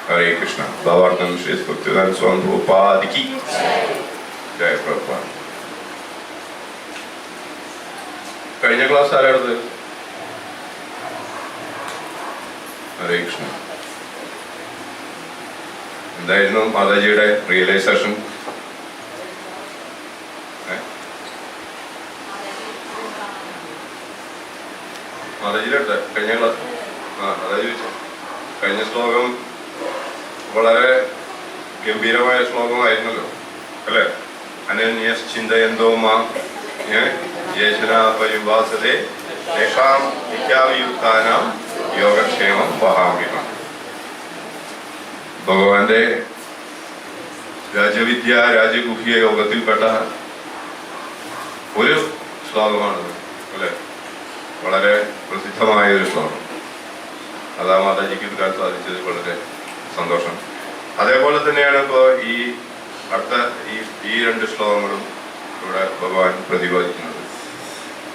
हरे कृष्ण। भावार्थम श्री भक्तिवेदांत स्वामी प्रभुपाद की जय। प्रभुपाद। കഴിഞ്ഞ ക്ലാസ് ആരാണത്? ഹരേ കൃഷ്ണ. എന്തായിരുന്നു മാതാജിയുടെ റിയലൈസേഷൻ? മാതാജിയുടെ അടുത്ത് കഴിഞ്ഞ ക്ലാസ് മാതാജി ചോദിച്ചു. കഴിഞ്ഞ ശ്ലോകം വളരെ ഗംഭീരമായ ശ്ലോകമായിരുന്നല്ലോ അല്ലെ? അനന്യശ്ചിന്തയന്തോ മാം യേശനാ പരിവാസതേ തേഷാം നിത്യാവിയുക്താനാം യോഗക്ഷേമം വഹാമ്യഹം. ഭഗവാന്റെ രാജവിദ്യ രാജഗുഹ്യ യോഗത്തിൽപ്പെട്ട ഒരു ശ്ലോകമാണത് അല്ലെ? വളരെ പ്രസിദ്ധമായ ഒരു ശ്ലോകം. അതാ മാതാജിക്ക് എടുക്കാൻ സാധിച്ചത് വളരെ സന്തോഷം. അതേപോലെ തന്നെയാണ് ഇപ്പോൾ ഈ അടുത്ത ഈ രണ്ട് ശ്ലോകങ്ങളും ഇവിടെ ഭഗവാൻ പ്രതിപാദിക്കുന്നത്.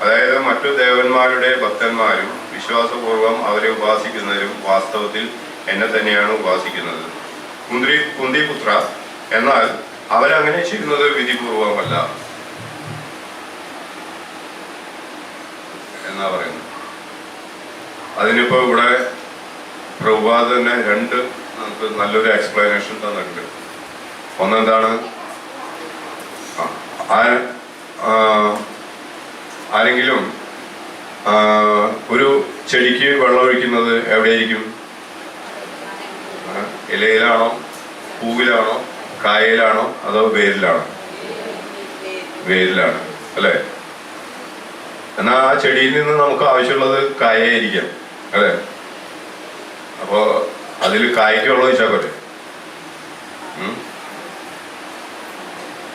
അതായത് മറ്റു ദേവന്മാരുടെ ഭക്തന്മാരും വിശ്വാസപൂർവം അവരെ ഉപാസിക്കുന്നവരും വാസ്തവത്തിൽ എന്നെ തന്നെയാണ് ഉപാസിക്കുന്നത്. കുന്തിപുത്ര, എന്നാൽ അവരങ്ങനെ ചെയ്യുന്നത് വിധിപൂർവമല്ല എന്നാ പറയുന്നത്. അതിനിപ്പോ ഇവിടെ പ്രഭുപാദ് തന്നെ രണ്ട് നമുക്ക് നല്ലൊരു എക്സ്പ്ലനേഷൻ തന്നിട്ടുണ്ട്. ഒന്നെന്താണ്, ആരെങ്കിലും ഒരു ചെടിക്ക് വെള്ളമൊഴിക്കുന്നത് എവിടെയായിരിക്കും? ഇലയിലാണോ, പൂവിലാണോ, കായയിലാണോ, അതോ വേരിലാണോ? വേരിലാണ് അല്ലെ? എന്നാൽ ആ ചെടിയിൽ നിന്ന് നമുക്ക് ആവശ്യമുള്ളത് കായായിരിക്കാം അല്ലെ? അപ്പോ അതിൽ കായ്ക്ക് വെള്ളം ഒഴിച്ചാൽ പോരെ?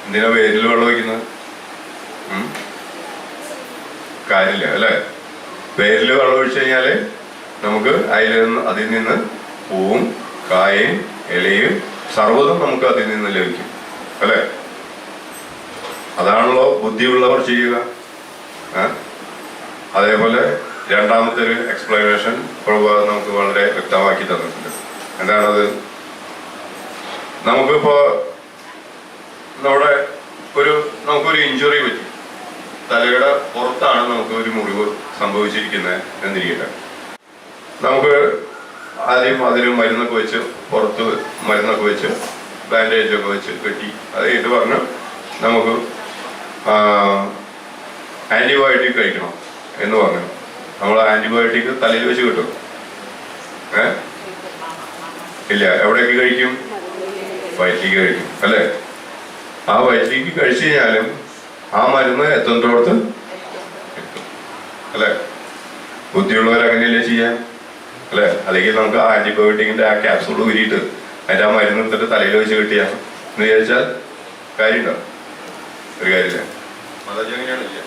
എന്തിനാ വേരിൽ വെള്ളം ഒഴിക്കുന്നത്? കാര്യമില്ല അല്ലെ? വേരിൽ വെള്ളം ഒഴിച്ചു കഴിഞ്ഞാല് നമുക്ക് അതിൽ നിന്ന് പൂവും കായയും ഇലയും സർവ്വതും നമുക്ക് അതിൽ നിന്ന് ലഭിക്കും അല്ലെ? അതാണല്ലോ ബുദ്ധിയുള്ളവർ ചെയ്യുക. അതേപോലെ രണ്ടാമത്തെ ഒരു എക്സ്പ്ലനേഷൻ പ്രഭുപാദ് നമുക്ക് വളരെ വ്യക്തമാക്കി തന്നിട്ടുണ്ട്. എന്താണത്? നമുക്കിപ്പോ നമുക്കൊരു ഇഞ്ചുറി പറ്റി, തലയുടെ പുറത്താണ് നമുക്ക് ഒരു മുറിവ് സംഭവിച്ചിരിക്കുന്നത് എന്നിരിക്കട്ടെ. നമുക്ക് ആദ്യം അതിന് മരുന്നൊക്കെ വെച്ച്, പുറത്ത് മരുന്നൊക്കെ വെച്ച്, ബാൻഡേജൊക്കെ വെച്ച് കെട്ടി, അത് കഴിഞ്ഞിട്ട് പറഞ്ഞു നമുക്ക് ആന്റിബയോട്ടിക് കഴിക്കണം എന്ന് പറഞ്ഞു. നമ്മൾ ആന്റിബയോട്ടിക് തലയിൽ വെച്ച് കിട്ടും? ഇല്ല. എവിടേക്ക് കഴിക്കും? വയറ്റിലേക്ക് കഴിക്കും അല്ലെ? ആ വയറ്റിലേക്ക് കഴിച്ചു കഴിഞ്ഞാലും ആ മരുന്ന് എത്തുന്നിടത്ത് എത്തും അല്ലെ? ബുദ്ധിയുള്ളവർ അങ്ങനെയല്ലേ ചെയ്യാൻ അല്ലെ? അല്ലെങ്കിൽ നമുക്ക് ആ ആന്റിബയോട്ടിക്കിന്റെ ആ ക്യാപ്സൂൾ ഊരിയിട്ട് അതിന്റെ ആ മരുന്ന് എടുത്തിട്ട് തലയിൽ വെച്ച് കിട്ടിയാ എന്ന് വിചാരിച്ചാൽ കാര്യമുണ്ടോ? ഒരു കാര്യമില്ല. മാതാജി അങ്ങനെയാണില്ല.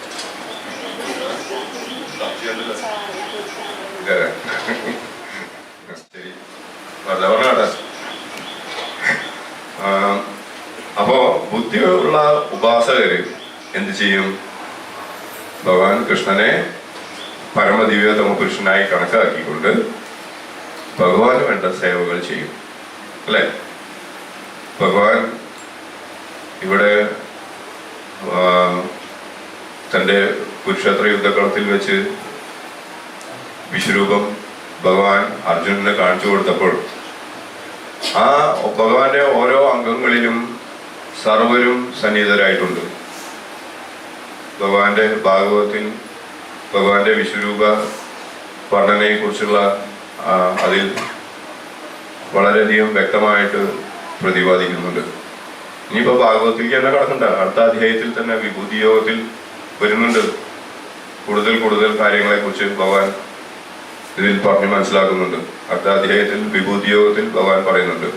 ശരി, വെറുതെ പറഞ്ഞാട്ടെ. അപ്പോ ബുദ്ധിയുള്ള ഉപാസകര് എന്ത് ചെയ്യും? ഭഗവാൻ കൃഷ്ണനെ പരമദിവ്യതമ പുരുഷനായി കണക്കാക്കിക്കൊണ്ട് ഭഗവാന് വേണ്ട സേവകൾ ചെയ്യും അല്ലെ? ഭഗവാൻ ഇവിടെ തന്റെ കുരുക്ഷേത്ര യുദ്ധക്കളത്തിൽ വെച്ച് വിശ്വരൂപം ഭഗവാൻ അർജുനനെ കാണിച്ചു കൊടുത്തപ്പോൾ ആ ഭഗവാന്റെ ഓരോ അംഗങ്ങളിലും സർവരും സന്നിഹിതരായിട്ടുണ്ട്. ഭഗവാന്റെ ഭാഗവതത്തിൽ ഭഗവാന്റെ വിശ്വരൂപ വർണ്ണനയെ കുറിച്ചുള്ള അതിൽ വളരെയധികം വ്യക്തമായിട്ട് പ്രതിപാദിക്കുന്നുണ്ട്. ഇനിയിപ്പോ ഭാഗവതത്തിലേക്ക് തന്നെ കടക്കണ്ട, അടുത്ത അധ്യായത്തിൽ തന്നെ വിഭൂതി യോഗത്തിൽ വരുന്നുണ്ട്. കൂടുതൽ കാര്യങ്ങളെ കുറിച്ച് ഭഗവാൻ ഇതിൽ പറഞ്ഞ് മനസ്സിലാക്കുന്നുണ്ട്. അടുത്ത അധ്യായത്തിൽ വിഭൂതി യോഗത്തിൽ ഭഗവാൻ പറയുന്നുണ്ട്.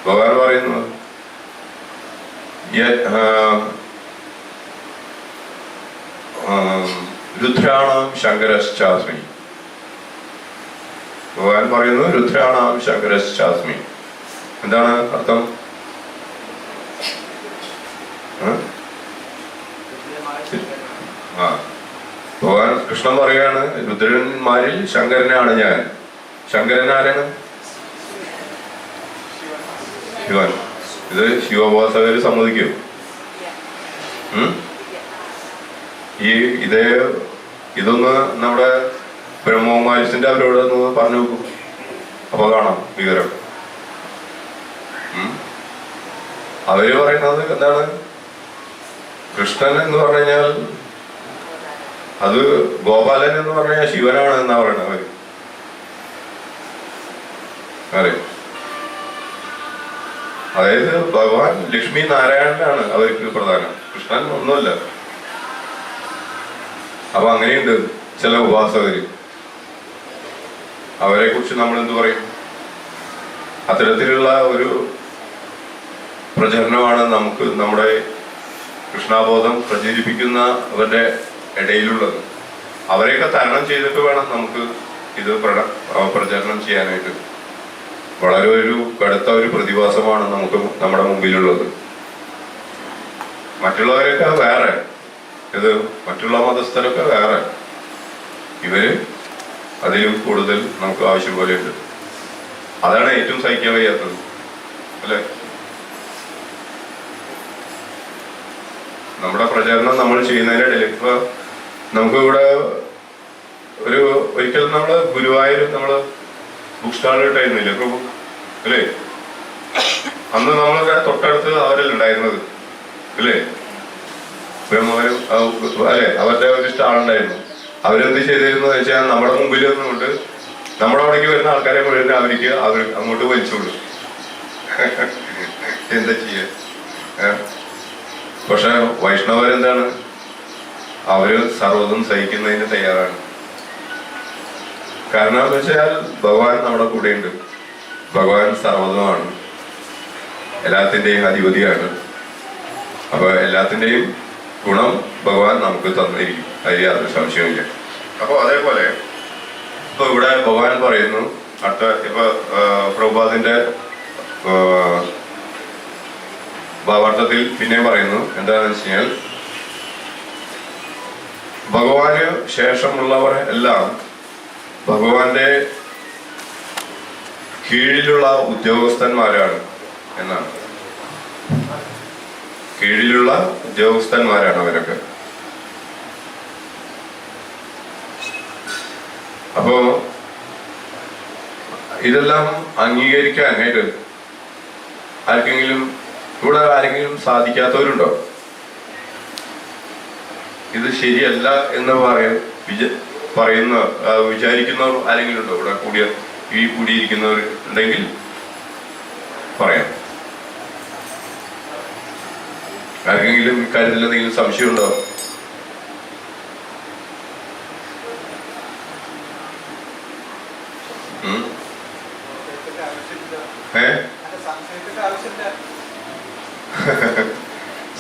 ഭഗവാൻ പറയുന്നു രുദ്രാണാം ശങ്കരശ്ചാസ്മി. ഭഗവാൻ പറയുന്നു രുദ്രാണാം ശങ്കരശ്ചാസ്മി. എന്താണ് അർത്ഥം? ഭഗവാൻ കൃഷ്ണൻ പറയാണ് രുദ്രന്മാരിൽ ശങ്കരനാണ് ഞാൻ. ശങ്കരൻ ആരാണ്? ശിവൻ. ഇത് ശിവോപാസകര് സമ്മതിക്കും? ഇതൊന്ന് നമ്മുടെ ബ്രഹ്മകുമാരിസിന്റെ അവരോട് ഒന്ന് പറഞ്ഞു നോക്കും, അപ്പൊ കാണാം വിവരം. അവര് പറയുന്നത് എന്താണ്? കൃഷ്ണൻ എന്ന് പറഞ്ഞു കഴിഞ്ഞാൽ അത് ഗോപാലൻ എന്ന് പറഞ്ഞു കഴിഞ്ഞാൽ ശിവനാണ് എന്നാ പറയുന്നത് അവര്. അറിയാം. അതായത് ഭഗവാൻ ലക്ഷ്മി നാരായണനാണ് അവർക്ക് പ്രധാനം, കൃഷ്ണൻ ഒന്നുമല്ല. അപ്പൊ അങ്ങനെയുണ്ട് ചില ഉപാസകര്. അവരെ കുറിച്ച് നമ്മൾ എന്ത് പറയും? അത്തരത്തിലുള്ള ഒരു പ്രചരണമാണ് നമുക്ക് നമ്മുടെ കൃഷ്ണാബോധം പ്രചരിപ്പിക്കുന്നവരുടെ ഇടയിലുള്ളത്. അവരെയൊക്കെ തരണം ചെയ്തിട്ട് വേണം നമുക്ക് ഇത് പ്രചരണം ചെയ്യാനായിട്ട്. വളരെ ഒരു കടുത്ത ഒരു പ്രതിഭാസമാണ് നമുക്ക് നമ്മുടെ മുമ്പിലുള്ളത്. മറ്റുള്ളവരൊക്കെ വേറെ, മറ്റുള്ള മതസ്ഥരൊക്കെ വേറെ, ഇവര് അതിലും കൂടുതൽ നമുക്ക് ആവശ്യം പോലെ ഉണ്ട്. അതാണ് ഏറ്റവും സഹിക്കാൻ വയ്യാത്തത്, അല്ലെ? നമ്മുടെ പ്രചാരണം നമ്മൾ ചെയ്യുന്നതിനിടയിൽ ഇപ്പൊ നമുക്ക് ഇവിടെ ഒരിക്കലും നമ്മള് ഗുരുവായൂർ നമ്മള് ബുക്ക് സ്റ്റാൾ ഇട്ടായിരുന്നില്ലേ പ്രഭു, അല്ലേ? അന്ന് നമ്മളുടെ തൊട്ടടുത്ത് അവരല്ല ഉണ്ടായിരുന്നത്, അല്ലേ? ബ്രഹ്മവരും അല്ലെ, അവരുടെ ഒരു സ്റ്റാൾ ഉണ്ടായിരുന്നു. അവരെന്ത് ചെയ്തിരുന്നു വെച്ചാൽ നമ്മുടെ മുമ്പിൽ നിന്നുകൊണ്ട് നമ്മുടെ അവിടേക്ക് വരുന്ന ആൾക്കാരെ മുഴുവൻ അവർ അങ്ങോട്ട് വലിച്ചോളൂ. എന്താ ചെയ്യാ? പക്ഷെ വൈഷ്ണവരെന്താണ്? അവര് സർവ്വതും സഹിക്കുന്നതിന് തയ്യാറാണ്. കാരണം എന്ന് വെച്ചാൽ ഭഗവാൻ നമ്മുടെ കൂടെയുണ്ട്. ഭഗവാൻ സർവ്വതുമാണ്, എല്ലാത്തിൻ്റെയും അധിപതിയാണ്. അപ്പൊ എല്ലാത്തിൻ്റെയും ഗുണം ഭഗവാൻ നമുക്ക് തന്നിരിക്കും, അതിൽ യാതൊരു സംശയമില്ല. അപ്പൊ അതേപോലെ ഇപ്പൊ ഇവിടെ ഭഗവാൻ പറയുന്നു, ഇപ്പൊ പ്രഭുപാദിന്റെ ഭാവാർത്ഥത്തിൽ പിന്നെ പറയുന്നു എന്താണെന്ന് വെച്ച് കഴിഞ്ഞാൽ, ഭഗവാന് ശേഷമുള്ളവർ എല്ലാം ഭഗവാന്റെ കീഴിലുള്ള ഉദ്യോഗസ്ഥന്മാരാണ് എന്നാണ്. കീഴിലുള്ള ഉദ്യോഗസ്ഥന്മാരാണ് അവരൊക്കെ. അപ്പോ ഇതെല്ലാം അംഗീകരിക്കാനായിട്ട് ഇവിടെ ആരെങ്കിലും സാധിക്കാത്തവരുണ്ടോ? ഇത് ശരിയല്ല എന്ന് വിചാരിക്കുന്നവർ ആരെങ്കിലും ഉണ്ടോ? ഇവിടെ കൂടിയിരിക്കുന്നവർ ഉണ്ടെങ്കിൽ പറയാം. ആർക്കെങ്കിലും ഇക്കാര്യത്തിൽ എന്തെങ്കിലും സംശയമുണ്ടോ?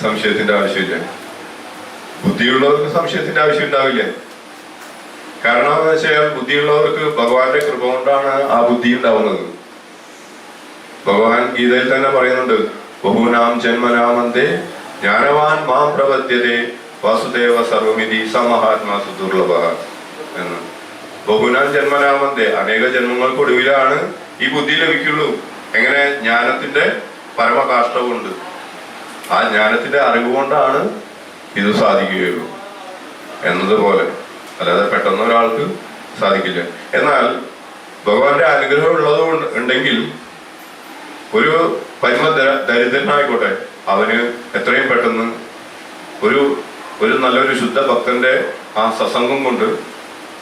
സംശയത്തിന്റെ ആവശ്യമില്ല. ബുദ്ധിയുള്ളവർക്ക് സംശയത്തിന്റെ ആവശ്യം ഉണ്ടാവില്ല. കാരണം എന്ന് വെച്ചാൽ ബുദ്ധിയുള്ളവർക്ക് ഭഗവാന്റെ കൃപ കൊണ്ടാണ് ആ ബുദ്ധി ഉണ്ടാവുന്നത്. ഭഗവാൻ ഗീതയിൽ തന്നെ പറയുന്നുണ്ട്, ബഹൂനാം ജന്മനാമന്തേ ജ്ഞാനവാൻ മാം പ്രപദ്യതേ വാസുദേവ സർവമിതി സമഹാത്മാ സുദുർലഭ എന്ന്. ബഹുനാം ജന്മനാമന്തേ, അനേക ജന്മങ്ങൾക്കൊടുവിലാണ് ഈ ബുദ്ധി ലഭിക്കുള്ളൂ. എങ്ങനെ? ജ്ഞാനത്തിന്റെ പരമകാഷ്ടമുണ്ട്. ആ ജ്ഞാനത്തിന്റെ അറിവ് കൊണ്ടാണ് ഇത് സാധിക്കുകയുള്ളൂ എന്നതുപോലെ, അല്ലാതെ പെട്ടെന്ന് ഒരാൾക്ക് സാധിക്കില്ല. എന്നാൽ ഭഗവാന്റെ അനുഗ്രഹം ഉണ്ടെങ്കിൽ ഒരു ദരിദ്രനായിക്കോട്ടെ, അവന് എത്രയും പെട്ടെന്ന് ഒരു നല്ലൊരു ശുദ്ധ ഭക്തന്റെ ആ സത്സംഗം കൊണ്ട്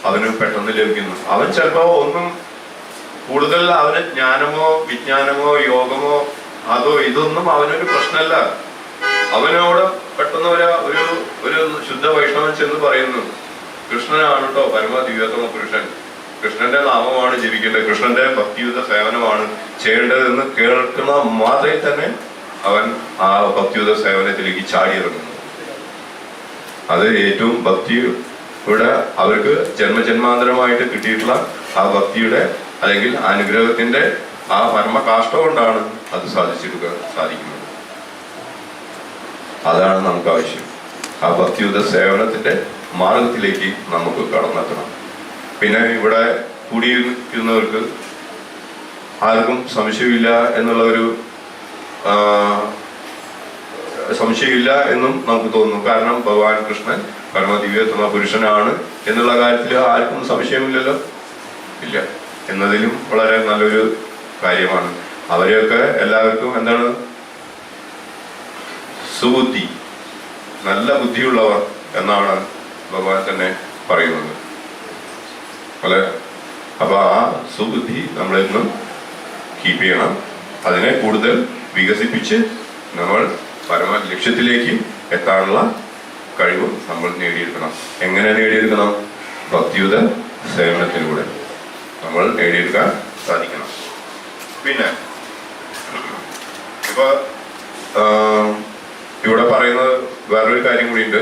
അവന് പെട്ടെന്ന് ലഭിക്കുന്നു. അവൻ ചിലപ്പോ ഒന്നും കൂടുതൽ അവന് ജ്ഞാനമോ വിജ്ഞാനമോ യോഗമോ ഇതൊന്നും അവനൊരു പ്രശ്നമല്ല. അവനോട് പെട്ടെന്ന് ഒരു ശുദ്ധ വൈഷ്ണവൻ ചെന്ന് പറയുന്നു, കൃഷ്ണനാണ് കേട്ടോ പരമ ദിവ്യോത്തമ പുരുഷൻ, കൃഷ്ണന്റെ നാമമാണ് ജപിക്കേണ്ടത്, കൃഷ്ണന്റെ ഭക്തിയുത സേവനമാണ് ചെയ്യേണ്ടതെന്ന് കേൾക്കുന്ന മാത്രമേ തന്നെ അവൻ ആ ഭക്തിയുത സേവനത്തിലേക്ക് ചാടിയിറങ്ങുന്നു. അത് ഏറ്റവും ഭക്തിയുടെ അവർക്ക് ജന്മജന്മാന്തരമായിട്ട് കിട്ടിയിട്ടുള്ള ആ ഭക്തിയുടെ അല്ലെങ്കിൽ അനുഗ്രഹത്തിന്റെ ആ പരമകാഷ്ട കൊണ്ടാണ് അത് സാധിക്കുന്നത്. അതാണ് നമുക്ക് ആവശ്യം. ആ ഭക്തിയുത സേവനത്തിന്റെ മാർഗത്തിലേക്ക് നമുക്ക് കടന്നെത്തണം. പിന്നെ ഇവിടെ കൂടിയിരിക്കുന്നവർക്ക് ആർക്കും സംശയമില്ല എന്നുള്ള സംശയമില്ല എന്നും നമുക്ക് തോന്നുന്നു. കാരണം ഭഗവാൻ കൃഷ്ണൻ പരമദിവ്യോത്തമ പുരുഷനാണ് എന്നുള്ള കാര്യത്തിൽ ആർക്കും സംശയമില്ലല്ലോ, ഇല്ല എന്നതിലും വളരെ നല്ലൊരു കാര്യമാണ്. അവരെയൊക്കെ എല്ലാവർക്കും എന്താണ്, സുബുദ്ധി, നല്ല ബുദ്ധിയുള്ളവർ എന്നാണ് ഭഗവാൻ തന്നെ പറയുന്നത്. അല്ലെ? അപ്പൊ ആ സുബുദ്ധി നമ്മളെന്നും കീപ്പ് ചെയ്യണം. അതിനെ കൂടുതൽ വികസിപ്പിച്ച് നമ്മൾ പരമ ലക്ഷ്യത്തിലേക്ക് എത്താനുള്ള കഴിവ് നമ്മൾ നേടിയെടുക്കണം. എങ്ങനെ നേടിയെടുക്കണം? ഭക്തിയുത സേവനത്തിലൂടെ നമ്മൾ നേടിയെടുക്കാൻ സാധിക്കണം. പിന്നെ ഇപ്പൊ ഇവിടെ പറയുന്നത് വേറൊരു കാര്യം കൂടിയുണ്ട്.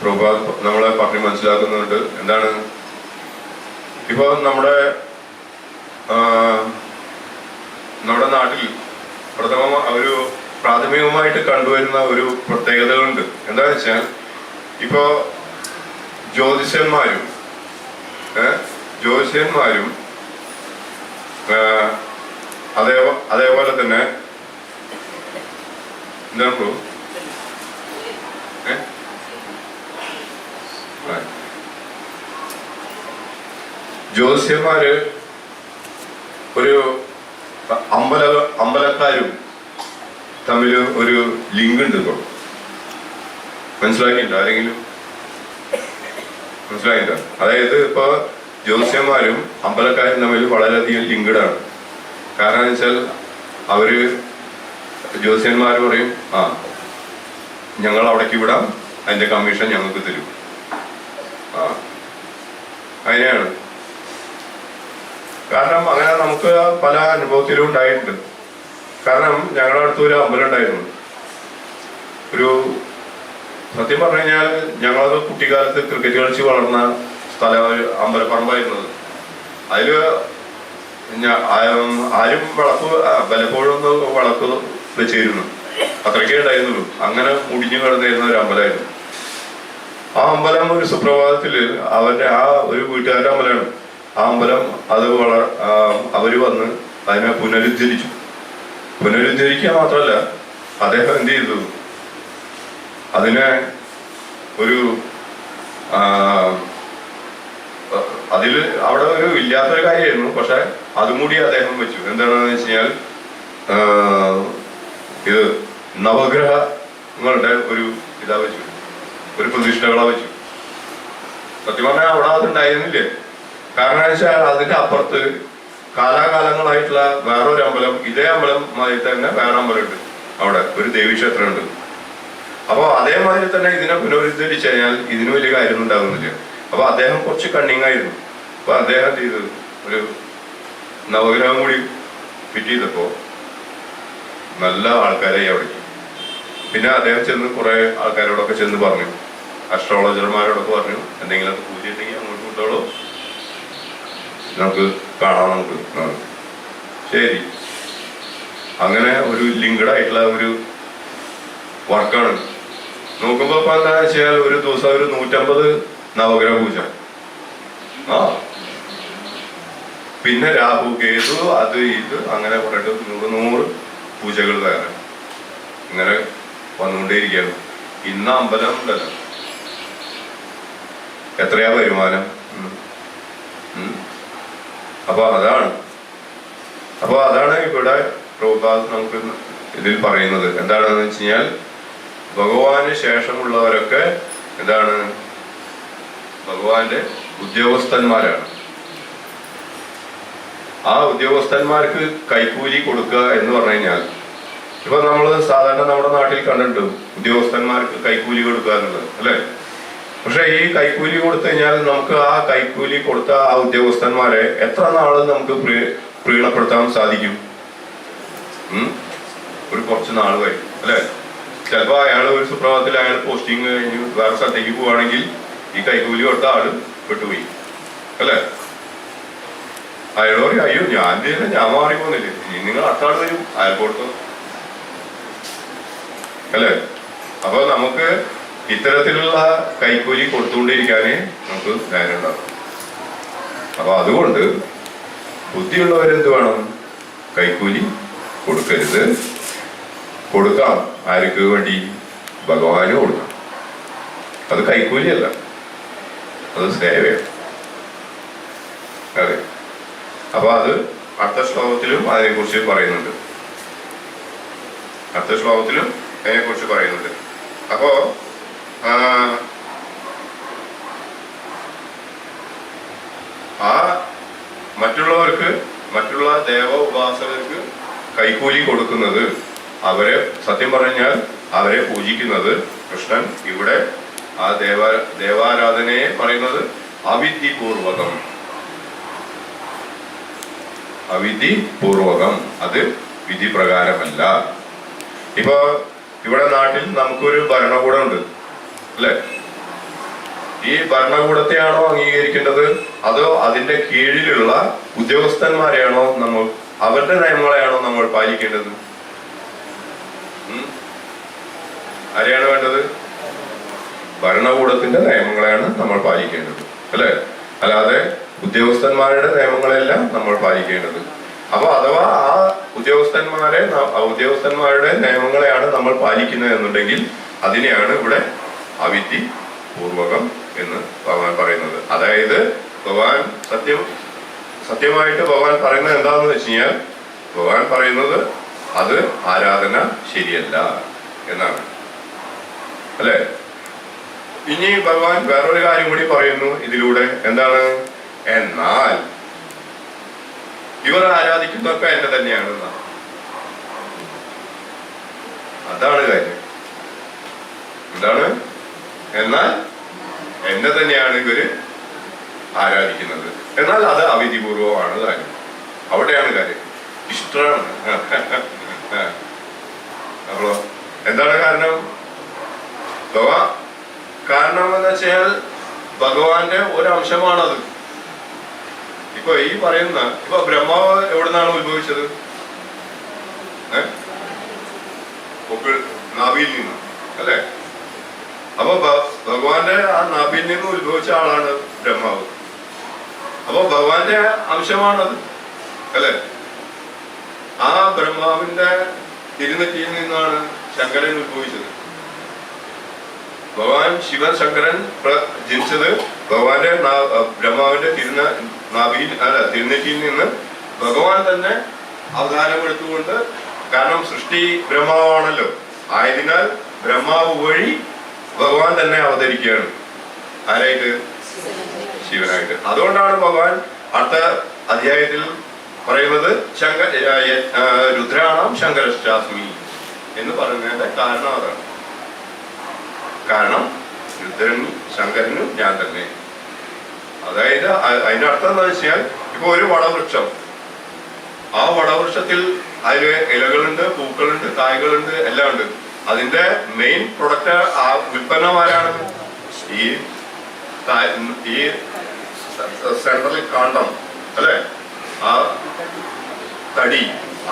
പ്രഭുപാദ് നമ്മളെ പറഞ്ഞ് മനസ്സിലാക്കുന്നുണ്ട്. എന്താണ്? ഇപ്പൊ നമ്മുടെ നാട്ടിൽ ഒരു പ്രാഥമികമായിട്ട് കണ്ടുവരുന്ന ഒരു പ്രത്യേകതകളുണ്ട്. എന്താണെന്ന് വെച്ചാൽ ഇപ്പോ ജ്യോതിഷന്മാരും അതേപോലെ തന്നെ എന്താണ് ജ്യോതിഷന്മാര് ഒരു അമ്പലക്കാരും തമ്മിൽ ഒരു ലിങ്ക് ഉണ്ട്. ഇപ്പോൾ മനസ്സിലാക്കിയിട്ടുണ്ടോ? ആരെങ്കിലും മനസ്സിലാക്കിട്ടോ? അതായത് ഇപ്പൊ ജ്യോതിഷന്മാരും അമ്പലക്കാരും തമ്മിൽ വളരെയധികം ലിങ്ക്ഡാണ്. കാരണം എന്ന് വെച്ചാൽ അവര് ജ്യോതിഷന്മാർ പറയും, ഞങ്ങൾ അവിടേക്ക് വിടാം, അതിന്റെ കമ്മീഷൻ ഞങ്ങൾക്ക് തരും. അതിനെയാണ്. കാരണം അങ്ങനെ നമുക്ക് പല അനുഭവത്തിലും ഉണ്ടായിട്ടുണ്ട്. കാരണം ഞങ്ങളുടെ അടുത്ത് ഒരു അമ്പലം ഉണ്ടായിരുന്നു. ഒരു സത്യം പറഞ്ഞു കഴിഞ്ഞാൽ ഞങ്ങളത് കുട്ടിക്കാലത്ത് ക്രിക്കറ്റ് കളിച്ച് വളർന്ന അമ്പലപ്പറമ്പായിരുന്നത്. അതില് ആരും പലപ്പോഴും ഒന്ന് വിളക്ക് വെച്ചിരുന്നു, അത്രയ്ക്കേ ഉണ്ടായിരുന്നുള്ളൂ. അങ്ങനെ മുടിഞ്ഞു കിടന്നിരുന്ന ഒരു അമ്പലമായിരുന്നു. ആ അമ്പലം ഒരു സുപ്രഭാതത്തില് അവരുടെ ഒരു വീട്ടുകാരുടെ അമ്പലമാണ്. ആ അമ്പലം അവര് വന്ന് അതിനെ പുനരുദ്ധരിക്കുക മാത്രമല്ല, അദ്ദേഹം എന്ത് ചെയ്തു, അതിനെ ഒരു അവിടെ ഒരു ഇല്ലാത്തൊരു കാര്യമായിരുന്നു. പക്ഷെ അതും കൂടി അദ്ദേഹം വെച്ചു. എന്താണെന്ന് വെച്ച് കഴിഞ്ഞാൽ ഇത് നവഗ്രഹങ്ങളുടെ ഒരു ഇതാ വെച്ചു, ഒരു പ്രതിഷ്ഠകളാ വെച്ചു. സത്യം പറഞ്ഞാൽ അവിടെ അതുണ്ടായിരുന്നില്ലേ. കാരണം വെച്ചാൽ അതിന്റെ അപ്പുറത്ത് കാലാകാലങ്ങളായിട്ടുള്ള വേറൊരു അമ്പലം, ഇതേ അമ്പലമായി തന്നെ വേറെ അമ്പലമുണ്ട്. അവിടെ ഒരു ദേവീക്ഷേത്രം ഉണ്ട്. അപ്പൊ അതേമാതിരി തന്നെ ഇതിനെ പുനരുദ്ധരിച്ചു കഴിഞ്ഞാൽ ഇതിന് വലിയ കാര്യമൊന്നും ഉണ്ടാകുന്നില്ല. അപ്പൊ അദ്ദേഹം കുറച്ച് കണ്ണിങ് ആയിരുന്നു. അപ്പൊ അദ്ദേഹം ചെയ്തത് ഒരു നവഗ്രഹം കൂടി ഫിറ്റ് ചെയ്തപ്പോ നല്ല ആൾക്കാരായി അവിടേക്ക്. പിന്നെ അദ്ദേഹം ചെന്ന് കുറെ ആൾക്കാരോടൊക്കെ ചെന്ന് പറഞ്ഞു, അസ്ട്രോളജർമാരോടൊക്കെ പറഞ്ഞു, എന്തെങ്കിലുമൊക്കെ പൂജ ഉണ്ടെങ്കിൽ അങ്ങോട്ട് കൊണ്ടോളൂ, നമുക്ക് കാണാം, നമുക്ക് ശരി. അങ്ങനെ ഒരു ലിങ്ക്ഡ് ആയിട്ടുള്ള ഒരു വർക്കാണ്. നോക്കുമ്പോ ഇപ്പൊ എന്താ വെച്ചാൽ ഒരു ദിവസം ഒരു 150 നവഗ്രഹ പൂജ, പിന്നെ രാഹു കേതു അത് ഇത് അങ്ങനെ പറഞ്ഞിട്ട് 100 പൂജകൾ വേറെ ഇങ്ങനെ വന്നുകൊണ്ടേയിരിക്കുകയാണ്. ഇന്ന് അമ്പലം ഉണ്ടല്ലോ, എത്രയാ വരുമാനം. അപ്പൊ അതാണ് ഇവിടെ പ്രഭുപാദ് നമുക്ക് ഇതിൽ പറയുന്നത്. എന്താണെന്ന് വെച്ച് കഴിഞ്ഞാൽ ഭഗവാന് ശേഷമുള്ളവരൊക്കെ എന്താണ്, ഭഗവാന്റെ ഉദ്യോഗസ്ഥന്മാരാണ്. ആ ഉദ്യോഗസ്ഥന്മാർക്ക് കൈക്കൂലി കൊടുക്കുക എന്ന് പറഞ്ഞു കഴിഞ്ഞാൽ, ഇപ്പൊ നമ്മള് സാധാരണ നമ്മുടെ നാട്ടിൽ കണ്ടിട്ടുണ്ട് ഉദ്യോഗസ്ഥന്മാർക്ക് കൈക്കൂലി കൊടുക്കുക എന്നുള്ളത്, അല്ലെ? പക്ഷെ ഈ കൈക്കൂലി കൊടുത്തു കഴിഞ്ഞാൽ നമുക്ക് ആ കൈക്കൂലി കൊടുത്ത ആ ഉദ്യോഗസ്ഥന്മാരെ എത്ര നാള് നമുക്ക് പ്രീണപ്പെടുത്താൻ സാധിക്കും? ഒരു കുറച്ച് നാൾ വരും, അല്ലെ? ചിലപ്പോ അയാൾ ഒരു സുപ്രഭാതത്തിൽ അയാൾ പോസ്റ്റിംഗ് കഴിഞ്ഞ് വേറെ സ്ഥലത്തേക്ക് പോവുകയാണെങ്കിൽ ഈ കൈക്കൂലി കൊടുത്ത ആള് വിട്ടുപോയി, അല്ലെ? അയാൾ പറയും, അയ്യോ ഞാൻ മാറി പോകുന്നില്ലേ, നിങ്ങൾ അടുത്ത ആൾ വരും, അയാൾ കൊടുത്തു, അല്ലെ? അപ്പൊ നമുക്ക് ഇത്തരത്തിലുള്ള കൈക്കൂലി കൊടുത്തുകൊണ്ടിരിക്കാനേ നമുക്ക് ധൈര്യം ഉണ്ടാകും. അപ്പൊ അതുകൊണ്ട് ബുദ്ധിയുള്ളവരെന്ത് വേണം? കൈക്കൂലി കൊടുക്കരുത്. കൊടുക്കാം. ആർക്ക് വേണ്ടി? ഭഗവാന് കൊടുക്കാം. അത് കൈക്കൂലിയല്ല, അത് സേവയാണ്. അതെ. അപ്പൊ അത് അടുത്ത ശ്ലോകത്തിലും അതിനെക്കുറിച്ച് പറയുന്നുണ്ട്. അടുത്ത ശ്ലോകത്തിലും അതിനെക്കുറിച്ച് പറയുന്നുണ്ട്. അപ്പോ ആ മറ്റുള്ളവർക്ക്, മറ്റുള്ള ദേവ ഉപാസകർക്ക് കൈക്കൂലി കൊടുക്കുന്നത്, അവരെ സത്യം പറഞ്ഞാൽ അവരെ പൂജിക്കുന്നത് കൃഷ്ണൻ ഇവിടെ ആ ദേവാരാധനയെ പറയുന്നത് അവിധിപൂർവകം. അവിധിപൂർവകം, അത് വിധി പ്രകാരമല്ല. ഇപ്പൊ ഇവിടെ നാട്ടിൽ നമുക്കൊരു ഭരണകൂടം ഉണ്ട് അല്ലെ? ഈ ഭരണകൂടത്തെയാണോ അംഗീകരിക്കേണ്ടത്, അതോ അതിന്റെ കീഴിലുള്ള ഉദ്യോഗസ്ഥന്മാരെയാണോ നമ്മൾ, അവരുടെ നിയമങ്ങളെയാണോ നമ്മൾ പാലിക്കേണ്ടത്? ആരെയാണ് വേണ്ടത്? ഭരണകൂടത്തിന്റെ നിയമങ്ങളെയാണ് നമ്മൾ പാലിക്കേണ്ടത് അല്ലെ? അല്ലാതെ ഉദ്യോഗസ്ഥന്മാരുടെ നിയമങ്ങളെല്ലാം നമ്മൾ പാലിക്കേണ്ടത്. അപ്പൊ അഥവാ ആ ഉദ്യോഗസ്ഥന്മാരുടെ നിയമങ്ങളെയാണ് നമ്മൾ പാലിക്കുന്നത് എന്നുണ്ടെങ്കിൽ അതിനെയാണ് ഇവിടെ അവിധി പൂർവകം എന്ന് ഭഗവാൻ പറയുന്നത്. അതായത് ഭഗവാൻ സത്യമായിട്ട് ഭഗവാൻ പറയുന്നത് എന്താണെന്ന് വെച്ച് കഴിഞ്ഞാൽ, ഭഗവാൻ പറയുന്നത് അത് ആരാധന ശരിയല്ല എന്നാണ് അല്ലെ? ഇനി ഭഗവാൻ വേറൊരു കാര്യം കൂടി പറയുന്നു ഇതിലൂടെ. എന്താണ്? എന്നാൽ ഇവർ ആരാധിക്കുന്നതൊക്കെ എന്നെ തന്നെയാണെന്നാണ്. അതാണ് കാര്യം. എന്താണ്? എന്നാൽ എന്നെ തന്നെയാണ് ഇവര് ആരാധിക്കുന്നത്. എന്നാൽ അത് അവിധിപൂർവമാണ് കാര്യം. അവിടെയാണ് കാര്യം. ഇഷ്ടമാണ്. അപ്പോ എന്താണ് കാരണം? കാരണം എന്ന് വെച്ചാൽ ഭഗവാന്റെ ഒരംശമാണത്. ഇപ്പൊ ഈ പറയുന്ന ബ്രഹ്മാവ് എവിടുന്നാണ് ഉത്ഭവിച്ചത്? നാഭിയിൽ നിന്ന് അല്ലെ? അപ്പൊ ഭഗവാന്റെ ആ നാഭിയിൽ നിന്ന് ഉത്ഭവിച്ച ആളാണ് ബ്രഹ്മാവ്. അപ്പൊ ഭഗവാന്റെ അംശമാണത് അല്ലെ? ആ ബ്രഹ്മാവിന്റെ തിരുനെറ്റിയിൽ നിന്നാണ് ശങ്കരൻ ഉത്ഭവിച്ചത്. ഭഗവാൻ ശിവൻ ശങ്കരൻ ജനിച്ചത് ഭഗവാന്റെ ബ്രഹ്മാവിന്റെ തിരുനെറ്റിയിൽ നിന്ന് ഭഗവാൻ തന്നെ അവതാരമെടുത്തുകൊണ്ട്. കാരണം സൃഷ്ടി ബ്രഹ്മാവാണല്ലോ, ആയതിനാൽ ബ്രഹ്മാവ് വഴി ഭഗവാൻ തന്നെ അവതരിക്കുകയാണ്. ആരായിട്ട്? ശിവനായിട്ട്. അതുകൊണ്ടാണ് ഭഗവാൻ അടുത്ത അധ്യായത്തിൽ പറയുന്നത് രുദ്രാണാം ശങ്കരശ്ചാസ്മി എന്ന് പറയുന്നതിന്റെ കാരണം അതാണ്. കാരണം രുദ്രനും ശങ്കരനും ഞാൻ തന്നെ. അതായത് അതിന്റെ അർത്ഥം എന്താ വെച്ചാൽ, ഇപ്പൊ ഒരു വടവൃക്ഷം, ആ വടവൃക്ഷത്തിൽ അതില് ഇലകളുണ്ട്, പൂക്കളുണ്ട്, കായ്കളുണ്ട്, എല്ലാം ഉണ്ട്. അതിന്റെ മെയിൻ പ്രൊഡക്റ്റ്, ആ ഉൽപ്പന്നം ആരാണ്? ഈ സെൻട്രൽ കാണ്ഡം അല്ലെ? ആ തടി,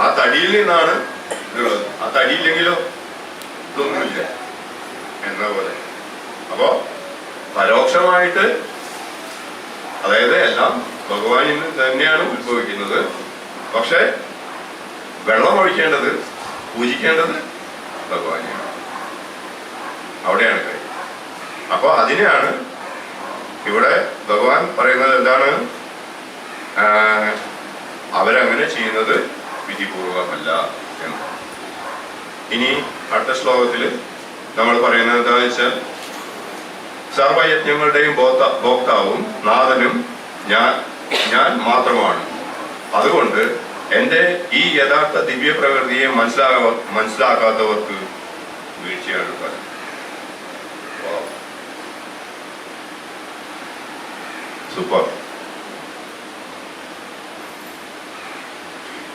ആ തടിയിൽ നിന്നാണ് ഇതുള്ളത്. ആ തടിയില്ലെങ്കിലോ ഇതൊന്നുമില്ല എന്ന പോലെ. അപ്പോ പരോക്ഷമായിട്ട്, അതായത് എല്ലാം ഭഗവാനിൽ നിന്ന് തന്നെയാണ് ഉത്ഭവിക്കുന്നത്. പക്ഷെ വെള്ളം ഒഴിക്കേണ്ടത്, പൂജിക്കേണ്ടത് ഭഗവാനെയാണ്. അവിടെയാണ് കാര്യം. അപ്പൊ അതിനെയാണ് ഇവിടെ ഭഗവാൻ പറയുന്നത്. എന്താണ്? അവരങ്ങനെ ചെയ്യുന്നത് വിധിപൂർവമല്ല എന്ന്. ഇനി അടുത്ത ശ്ലോകത്തിൽ നമ്മൾ പറയുന്നത് എന്താണെന്ന് വെച്ചാൽ, സർവയജ്ഞങ്ങളുടെയും ഭോക്താവും നാഥനും ഞാൻ മാത്രമാണ്. അതുകൊണ്ട് എന്റെ ഈ യഥാർത്ഥ ദിവ്യ പ്രകൃതിയെ മനസ്സിലാക്കാത്തവർക്ക് വീഴ്ചയാണ് ഫലം. സൂപ്പർ.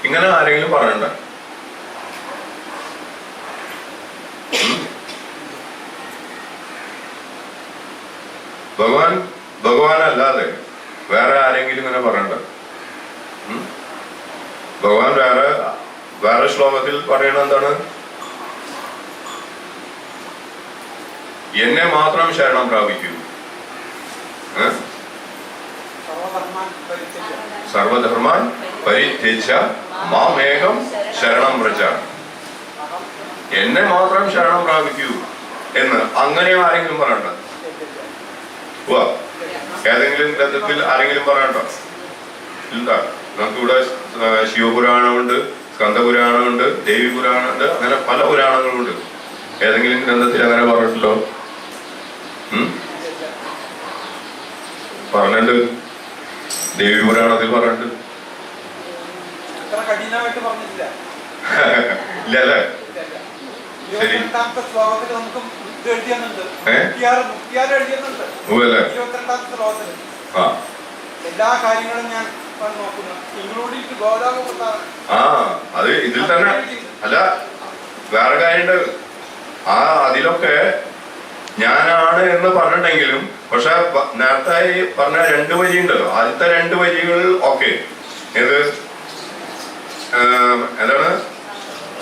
ഇങ്ങനെ ആരെങ്കിലും പറയണ്ട. ഭഗവാനല്ലാതെ വേറെ ആരെങ്കിലും ഇങ്ങനെ പറയണ്ട. ഭഗവാൻ വേറെ ശ്ലോകത്തിൽ പറയണ എന്താണ്? എന്നെ മാത്രം ശരണം പ്രാപിക്കൂ. സർവധർമാൻ പരിത്യജ്യ മാമേകം ശരണം വ്രജ. എന്നെ മാത്രം ശരണം പ്രാപിക്കൂ എന്ന് അങ്ങനെയും ആരെങ്കിലും പറയണ്ട? ഏതെങ്കിലും ഗ്രന്ഥത്തിൽ ആരെങ്കിലും പറയണ്ടോ? ഇല്ല. നമുക്കിവിടെ ശിവപുരാണമുണ്ട്, സ്കന്ദപുരാണമുണ്ട്, ദേവി പുരാണമുണ്ട്, അങ്ങനെ പല പുരാണങ്ങളുണ്ട്. ഏതെങ്കിലും ഗ്രന്ഥത്തിൽ അങ്ങനെ പറഞ്ഞിട്ടുണ്ടോ? പറഞ്ഞിട്ടുണ്ട്. ദേവി പുരാണത്തിൽ പറഞ്ഞിട്ടുണ്ട്. ഇല്ല അല്ലേ? ശരി. എല്ലാ കാര്യങ്ങളും ഞാൻ അത് ഇതിൽ തന്നെ അല്ല, വേറെ കാര്യമുണ്ട്. അതിലൊക്കെ ഞാനാണ് എന്ന് പറഞ്ഞിട്ടെങ്കിലും പക്ഷെ നേരത്തെ പറഞ്ഞ 2 വരിയുണ്ടല്ലോ, ആദ്യത്തെ 2 വരികൾ ഓക്കെ. ഏത് എന്താണ്?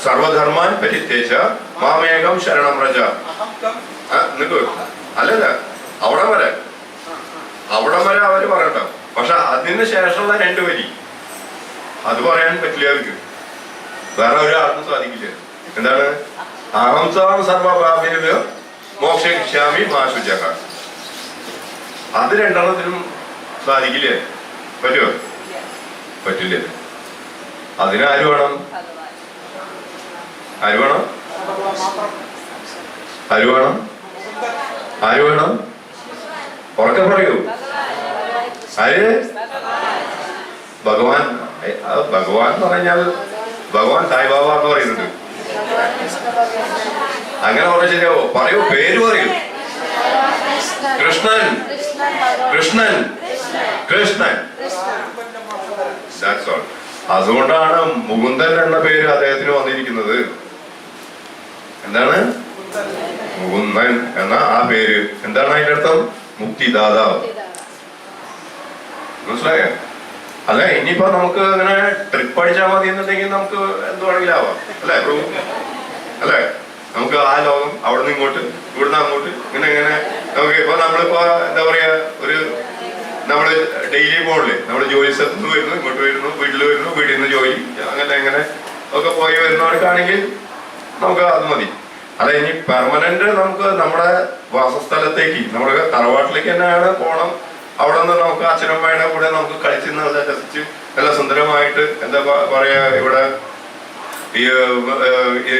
സർവധർമാൻ പരിത്യജ മാമേകം ശരണം വ്രജ. അല്ലല്ല, അവിടെ വരെ അവര് പറയട്ടോ. പക്ഷെ അതിന് ശേഷമുള്ള 2 വരി അത് പറയാൻ പറ്റില്ല അവർക്ക്. വേറെ ഒരാൾക്കും സാധിക്കില്ല. എന്താണ്? അഹംസാം സർവഭാവ്യോ മോക്ഷയിഷ്യാമി മാ ശുചഃ. അത് 2 സാധിക്കില്ലേ? പറ്റുമോ? പറ്റില്ല. അതിനാര് വേണം? ആര് വേണം? ആര് വേണം? ആര് വേണം? ഉറക്കെ പറയൂ. ആര്? ഭഗവാൻ. ഭഗവാൻ എന്ന് പറഞ്ഞാൽ ഭഗവാൻ സായിബാബ എന്ന് പറയുന്നുണ്ട്. അങ്ങനെ പറഞ്ഞ ശരിയാവോ? പറയൂ, പേര് പറയൂ. കൃഷ്ണൻ, കൃഷ്ണൻ, കൃഷ്ണൻ. That's all. അതുകൊണ്ടാണ് മുകുന്ദൻ എന്ന പേര് അദ്ദേഹത്തിന് വന്നിരിക്കുന്നത്. എന്താണ്? മുകുന്ദൻ എന്ന ആ പേര് എന്താണ് അതിന്റെ അർത്ഥം? മുക്തിദാതാവ്. മനസ്സിലായോ? അല്ല, ഇനിയിപ്പോ നമുക്ക് അങ്ങനെ ട്രിപ്പ് അടിച്ചാൽ മതി എന്നുണ്ടെങ്കിൽ നമുക്ക് എന്ത് വേണമെങ്കിലും ആവാം അല്ലെ പ്രഭു? അല്ലെ, നമുക്ക് ആ ലോകം അവിടെ നിന്ന് ഇങ്ങോട്ട്, ഇവിടുന്ന് അങ്ങോട്ട്, ഇങ്ങനെ നമുക്ക് ഇപ്പൊ നമ്മളിപ്പോ എന്താ പറയാ, നമ്മള് ഡെയിലി പോകണില്ലേ? നമ്മള് ജോലി സ്ഥലത്ത് നിന്ന് വരുന്നു, ഇങ്ങോട്ട് വരുന്നു, വീട്ടിൽ വരുന്നു, വീട്ടിൽ നിന്ന് ജോലി, അങ്ങനെ ഒക്കെ പോയി വരുന്നവർക്കാണെങ്കിൽ നമുക്ക് അത് മതി. അല്ല, ഇനി പെർമനന്റ് നമുക്ക് നമ്മുടെ വാസസ്ഥലത്തേക്ക്, നമ്മുടെ തറവാട്ടിലേക്ക് തന്നെയാണ് പോണം. അവിടെ നിന്ന് നമുക്ക് അച്ഛനമ്മയുടെ കൂടെ നമുക്ക് കളിച്ച് നല്ല രസിച്ച് നല്ല സുന്ദരമായിട്ട് എന്താ പറയാ,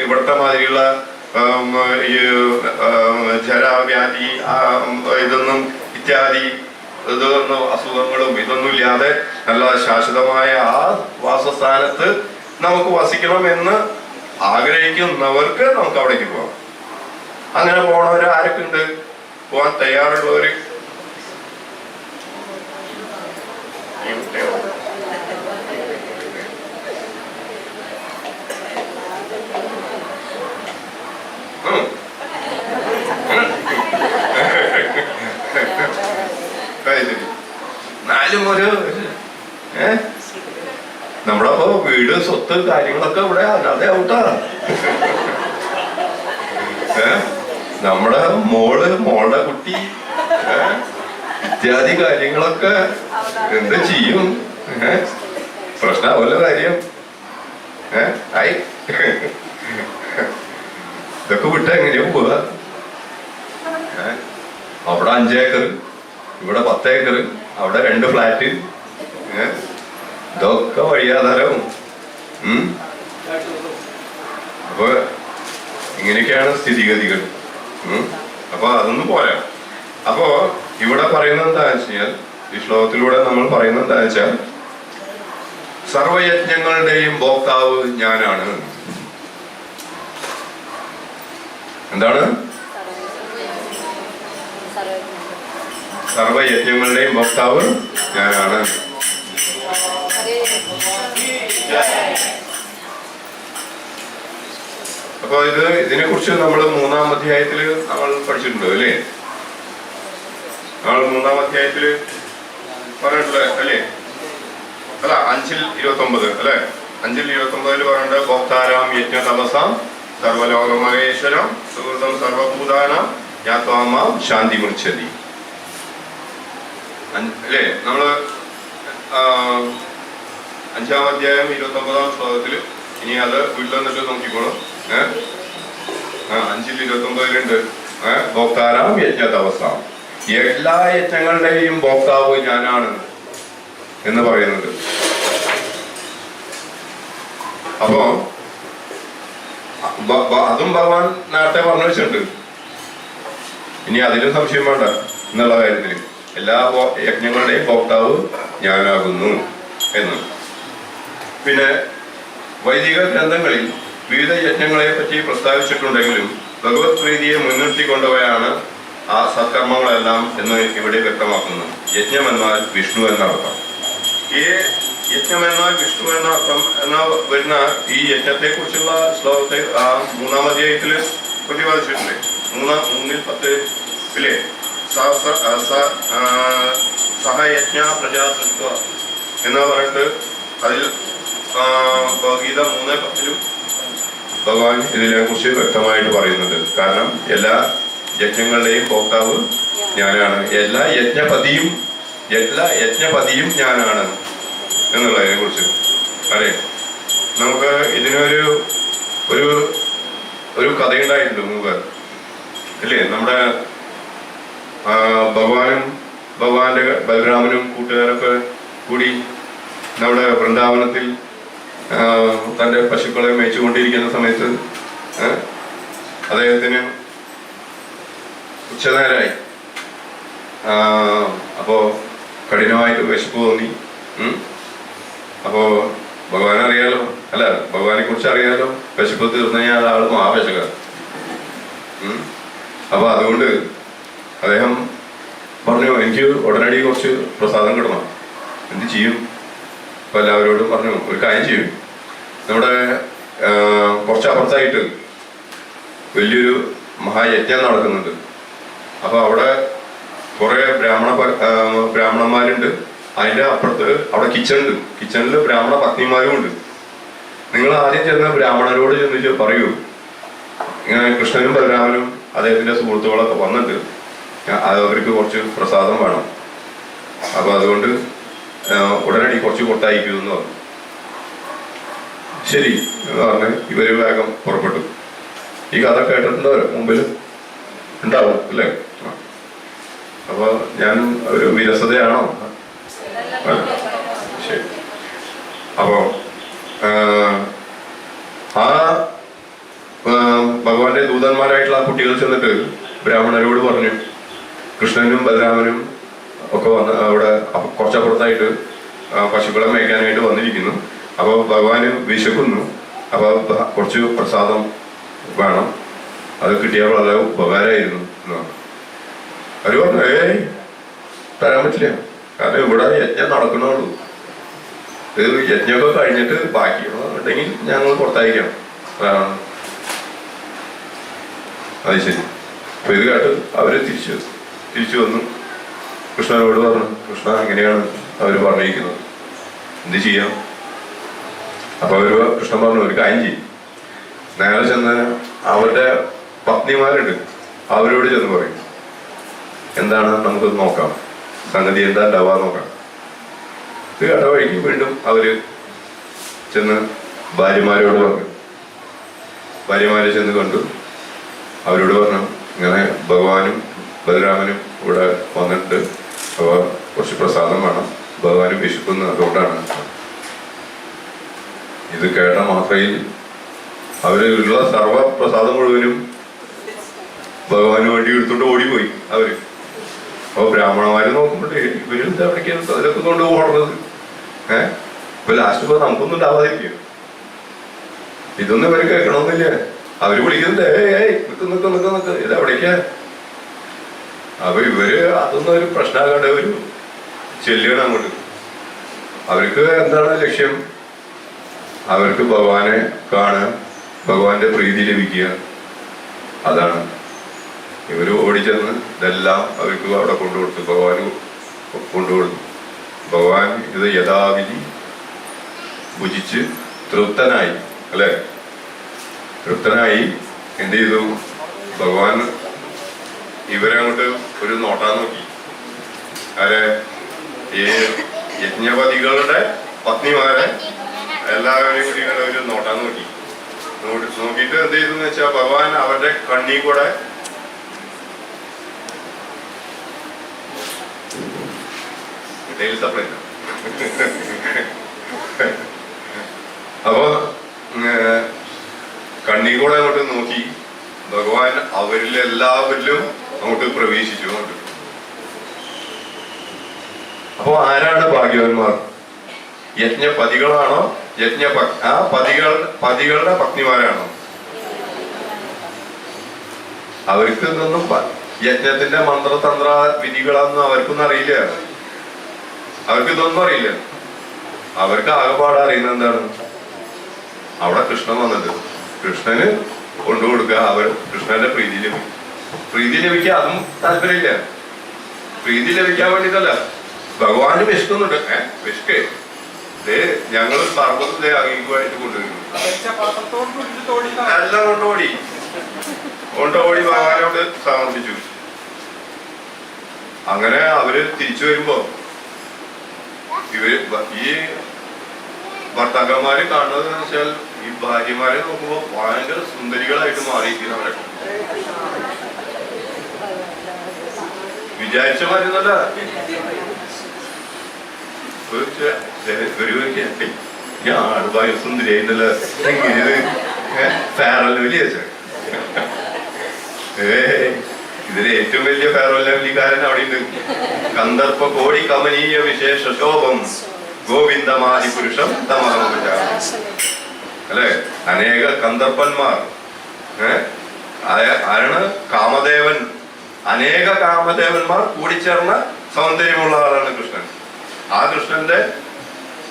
ഇവിടുത്തെ മാതിരിയുള്ള ഈ ജരാവ്യാധി ഇതൊന്നും ഇത്യാദി ഇതൊന്നും അസുഖങ്ങളും ഇതൊന്നും ഇല്ലാതെ നല്ല ശാശ്വതമായ ആ വാസസ്ഥാനത്ത് നമുക്ക് വസിക്കണം എന്ന് ആഗ്രഹിക്കുന്നവർക്ക് നമുക്ക് അവിടേക്ക് പോകാം. അങ്ങനെ പോണവര് ആരൊക്കെ ഉണ്ട്? പോകാൻ തയ്യാറുള്ളവര്? എന്നാലും ഒരു നമ്മളപ്പോ വീട്, സ്വത്ത്, കാര്യങ്ങളൊക്കെ ഇവിടെ അല്ലാതെ ഔട്ടാ. നമ്മുടെ മോളുടെ കുട്ടി ഇത്യാദി കാര്യങ്ങളൊക്കെ എന്ത് ചെയ്യും? പ്രശ്നമാവല്ലോ കാര്യം. ആയി ഇതൊക്കെ വിട്ട എങ്ങനെയാ പോവാ? അവിടെ 5 ഏക്കർ, ഇവിടെ 10 ഏക്കർ, അവിടെ 2 ഫ്ലാറ്റ്, ഇതൊക്കെ വഴിയാധാരവും. അപ്പൊ ഇങ്ങനെയൊക്കെയാണ് സ്ഥിതിഗതികൾ. അപ്പൊ അതൊന്നും പോരാ. അപ്പോ ഇവിടെ പറയുന്നത് എന്താണെന്ന് വെച്ച് കഴിഞ്ഞാൽ, ഈ ശ്ലോകത്തിലൂടെ നമ്മൾ പറയുന്നത് എന്താണെന്ന് വെച്ചാൽ, സർവയജ്ഞങ്ങളുടെയും ഭോക്താവ് ഞാനാണ്. എന്താണ്? സർവയജ്ഞങ്ങളുടെയും ഭോക്താവ് ഞാനാണ്. അപ്പൊ ഇതിനെ കുറിച്ച് നമ്മൾ 3-ാം അധ്യായത്തില് നമ്മൾ പഠിച്ചിട്ടുണ്ട് അല്ലേ? നമ്മൾ 3-ാം അധ്യായത്തില് പറഞ്ഞിട്ടുള്ള അല്ലേ? അല്ല, 5:29 അല്ലെ? 5:29 പറഞ്ഞിട്ട് ഭോക്താരാം യജ്ഞ തപസാം സർവലോകമഹേശ്വരം സുഹൃതം സർവഭൂതാനാം ജ്ഞാത്വാമാം ശാന്തി മുച്ഛതി അല്ലേ? നമ്മള് 5-ാം അധ്യായം 29-ാം ശ്ലോകത്തില്. ഇനി അത് വീട്ടിൽ വന്നിട്ട് നോക്കിക്കോളും. 5:29 ഭോക്താരാം യജ്ഞതവസാം, എല്ലാ യജ്ഞങ്ങളുടെയും ഭോക്താവ് ഞാനാണ് എന്ന് പറയുന്നുണ്ട്. അപ്പോ അതും ഭഗവാൻ നേരത്തെ പറഞ്ഞു വെച്ചിട്ടുണ്ട്. ഇനി അതിലും സംശയം വേണ്ട എന്നുള്ള കാര്യത്തിൽ. എല്ലാ യജ്ഞങ്ങളുടെയും ഭോക്താവ് ഞാനാകുന്നു എന്ന്. പിന്നെ വൈദിക ഗ്രന്ഥങ്ങളിൽ വിവിധ യജ്ഞങ്ങളെ പറ്റി പ്രസ്താവിച്ചിട്ടുണ്ടെങ്കിലും ഭഗവത് പ്രീതിയെ മുൻനിർത്തിക്കൊണ്ടവയാണ് ആ സത്കർമ്മങ്ങളെല്ലാം എന്ന് ഇവിടെ വ്യക്തമാക്കുന്നു. യജ്ഞം എന്നാൽ വിഷ്ണു എന്നർത്ഥം. ഈ യജ്ഞം എന്നാൽ വിഷ്ണു എന്ന അർത്ഥം എന്ന വരുന്ന ഈ യജ്ഞത്തെ കുറിച്ചുള്ള ശ്ലോകത്തെ 3-ാം അധ്യായത്തിൽ പ്രതിപാദിച്ചിട്ടുണ്ട്. 3:10 ഇല്ലേ? സഹയജ്ഞ പ്രജാസൃത്വ എന്ന് പറഞ്ഞിട്ട് അതിൽ ഗീത 3:10 ഭഗവാൻ ഇതിനെ കുറിച്ച് വ്യക്തമായിട്ട് പറയുന്നുണ്ട്. കാരണം എല്ലാ യജ്ഞങ്ങളുടെയും ഭോക്താവ് ഞാനാണ്, എല്ലാ യജ്ഞപതിയും ഞാനാണ് എന്നുള്ളതിനെ കുറിച്ച്. അതെ, നമുക്ക് ഇതിനൊരു ഒരു ഒരു കഥയുണ്ടായിട്ടുണ്ട് മുമ്പ് ഇല്ലേ? നമ്മുടെ ഭഗവാന്റെ ബലരാമനും കൂട്ടുകാരൊക്കെ കൂടി നമ്മുടെ വൃന്ദാവനത്തിൽ തൻ്റെ പശുക്കളെ മേയിച്ചുകൊണ്ടിരിക്കുന്ന സമയത്ത് അദ്ദേഹത്തിന് ഉച്ചനേരമായി. അപ്പോ കഠിനമായിട്ട് വിശപ്പ് തോന്നി. അപ്പോ ഭഗവാൻ അറിയാലോ, അല്ല ഭഗവാനെ കുറിച്ച് അറിയാലോ, വിശപ്പ് തീർന്നു കഴിഞ്ഞാൽ ആൾ മഹാവിശക. അപ്പൊ അതുകൊണ്ട് അദ്ദേഹം പറഞ്ഞു, എനിക്ക് ഉടനടി കുറച്ച് പ്രസാദം കിട്ടണം, എന്ത് ചെയ്യും? അപ്പൊ എല്ലാവരോടും പറഞ്ഞു, ഒരു കാര്യം ചെയ്യും, നമ്മുടെ കുറച്ചപ്പുറത്തായിട്ട് വലിയൊരു മഹായജ്ഞം നടക്കുന്നുണ്ട്. അപ്പൊ അവിടെ കുറെ ബ്രാഹ്മണന്മാരുണ്ട്. അതിന്റെ അപ്പുറത്ത് അവിടെ കിച്ചണില് ബ്രാഹ്മണ പത്നിമാരും ഉണ്ട്. നിങ്ങൾ ആദ്യം ചെന്ന് ബ്രാഹ്മണരോട് ചെന്ന് പറയൂ, ഇങ്ങനെ കൃഷ്ണനും ബലരാമനും അദ്ദേഹത്തിന്റെ സുഹൃത്തുക്കളൊക്കെ വന്നിട്ട് അവർക്ക് കുറച്ച് പ്രസാദം വേണം, അപ്പൊ അതുകൊണ്ട് ഉടനടി കുറച്ച് കൊടുത്തയക്കൂ എന്ന് പറഞ്ഞു. ശരി എന്ന് പറഞ്ഞ് ഇവര് വേഗം പുറപ്പെട്ടു. ഈ കഥ കേട്ടിട്ടുണ്ടോ? മുമ്പിൽ ഉണ്ടാവും അല്ലേ? അപ്പൊ ഞാൻ ഒരു വിരസതയാണോ? ശരി. അപ്പോ ആ ഭഗവാന്റെ ദൂതന്മാരായിട്ടുള്ള ആ കുട്ടികൾ ചെന്നിട്ട് ബ്രാഹ്മണരോട് പറഞ്ഞു, കൃഷ്ണനും ബലരാമനും ഒക്കെ വന്ന് അവിടെ കുറച്ചപ്പുറത്തായിട്ട് പശുക്കളെ മേയ്ക്കാനായിട്ട് വന്നിരിക്കുന്നു. അപ്പോൾ ഭഗവാന് വിശക്കുന്നു, അപ്പൊ കുറച്ച് പ്രസാദം വേണം, അത് കിട്ടിയാൽ വളരെ ഉപകാരമായിരുന്നു എന്ന് പറഞ്ഞു. അവര് പറഞ്ഞു, തരാൻ പറ്റില്ല, കാരണം ഇവിടെ യജ്ഞം നടക്കണുള്ളൂ, ഇത് യജ്ഞമൊക്കെ കഴിഞ്ഞിട്ട് ബാക്കി ഉണ്ടെങ്കിൽ ഞങ്ങൾ പുറത്തായിരിക്കണം. അത് ശരി. അപ്പൊ ഇത് കേട്ട് അവര് തിരിച്ചു വന്നു കൃഷ്ണനോട് പറഞ്ഞു, കൃഷ്ണ എങ്ങനെയാണ് അവര് പറഞ്ഞിരിക്കുന്നത്, എന്ത് ചെയ്യാം? അപ്പൊ കൃഷ്ണൻ പറഞ്ഞു, ഒരു കാര്യം ചെയ്യും, നേരെ ചെന്ന് അവരുടെ പത്നിമാരുണ്ട് അവരോട് ചെന്ന് പറയും, എന്താണ് നമുക്ക് നോക്കാം, സംഗതി എന്താ ഉണ്ടാവാ നോക്കാം. ഇത് കേട്ട വഴിക്ക് വീണ്ടും അവര് ചെന്ന് ഭാര്യമാരോട് പറഞ്ഞു. ഭാര്യമാരെ ചെന്ന് കണ്ടു, അവരോട് പറഞ്ഞു, ഇങ്ങനെ ഭഗവാനും ബലരാമനും ഇവിടെ വന്നിട്ട് അപ്പൊ കുറച്ച് പ്രസാദം വേണം, ഭഗവാനും വിശക്കുന്നു, അതുകൊണ്ടാണ്. ഇത് കേട്ട മാത്രയിൽ അവരുള്ള സർവ പ്രസാദം മുഴുവനും ഭഗവാന് വേണ്ടി എടുത്തോണ്ട് ഓടിപ്പോയി അവര്. അപ്പൊ ബ്രാഹ്മണന്മാര് നോക്കുമ്പോഴേ ഇവര് എവിടേക്കാണ് അതിലൊക്കെ കൊണ്ട് ഓടുന്നത്? ഇപ്പൊ ലാസ്റ്റ് ഇപ്പൊ നമുക്കൊന്നും ഉണ്ടാവാതിരിക്കും. ഇതൊന്നും ഇവര് കേൾക്കണമെന്നില്ല. അവര് വിളിക്കുന്നുണ്ട്, നിക്ക് ഇത് എവിടേക്കാ? അപ്പൊ ഇവര് അതൊന്നും ഒരു പ്രശ്നമാകാണ്ട് ഒരു ചെല്ലുകയാണ് അങ്ങോട്ട്. അവർക്ക് എന്താണ് ലക്ഷ്യം? അവർക്ക് ഭഗവാനെ കാണുക, ഭഗവാന്റെ പ്രീതി ലഭിക്കുക, അതാണ്. ഇവര് ഓടിച്ചെന്ന് ഇതെല്ലാം അവർക്ക് അവിടെ കൊണ്ടുകൊടുത്തു, ഭഗവാന് കൊണ്ടുകൊടുത്തു. ഭഗവാൻ ഇത് യഥാവിധി ഭുജിച്ച് തൃപ്തനായി, അല്ലെ? തൃപ്തനായി എന്ത് ചെയ്തു? ഭഗവാൻ ഇവരെ അങ്ങോട്ട് ഒരു നോട്ടാൻ നോക്കി. ആരെ? ഈ യജ്ഞപതികളുടെ പത്നിമാരെ എല്ലാവരെയും കൂടി ഒരു നോട്ടാൻ നോക്കി. നോക്കിയിട്ട് എന്ത് ചെയ്തെന്ന് വെച്ചാൽ ഭഗവാൻ അവരുടെ കണ്ണി കൂടെ സപ്ലൈ അപ്പൊ കണ്ണി കൂടെ അങ്ങോട്ട് നോക്കി ഭഗവാൻ അവരിൽ എല്ലാവരിലും അങ്ങോട്ട് പ്രവേശിച്ചു അങ്ങോട്ട്. അപ്പോ ആരാണ് ഭാഗ്യവാന്മാർ? യജ്ഞപതികളാണോ? ആ പതികളുടെ പത്നിമാരാണോ? അവർക്ക് ഇതൊന്നും യജ്ഞത്തിന്റെ മന്ത്രതന്ത്ര വിധികളൊന്നും അവർക്കൊന്നും അറിയില്ല. അവർക്ക് ഇതൊന്നും അറിയില്ല. അവർക്ക് ആകെപ്പാട് അറിയുന്നത് എന്താണ്? അവിടെ കൃഷ്ണൻ വന്നിട്ട് കൃഷ്ണന് കൊണ്ടുകൊടുക്കുക, അവർ കൃഷ്ണന്റെ പ്രീതി ലഭിക്കും. പ്രീതി ലഭിക്കുക അതും താല്പര്യമില്ല. പ്രീതി ലഭിക്കാൻ വേണ്ടിട്ടല്ല, ഭഗവാന് വിശക്കുന്നുണ്ട്. വിശക്കേ ഞങ്ങള് സർവത്തെ അംഗീകമായിട്ട് കൊണ്ടുവരുന്നു. എല്ലാം കൊണ്ടോടി ഭഗവാനോട് സമർപ്പിച്ചു. അങ്ങനെ അവര് തിരിച്ചു വരുമ്പോ ഈ ഭർത്താക്കന്മാര് കാണുന്നത് വെച്ചാൽ ഈ ഭാര്യമാരെ നോക്കുമ്പോ ഭയങ്കര സുന്ദരികളായിട്ട് മാറിയിരിക്കുന്നു. അവരൊക്കെ വിചാരിച്ച മാറ്റുന്നല്ല. ഞാൻ ഭയ സുന്ദരിയായിരുന്നല്ല ഫെയറൽ ലവ്ലി ഇതിന് ഏറ്റവും വലിയ ഫെയറൽ ലവ്ലിക്കാരൻ അവിടെ ഉണ്ട്. കന്ദർപ്പ കോടി കമനീയ വിശേഷ ശോഭം ഗോവിന്ദമാതി പുരുഷം തമഹമുച അല്ലെ. അനേക കന്ദർപ്പന്മാർ ആരാണ്? കാമദേവൻ. അനേക കാമദേവന്മാർ കൂടിച്ചേർന്ന സൗന്ദര്യമുള്ള ആളാണ് കൃഷ്ണൻ. ആ കൃഷ്ണന്റെ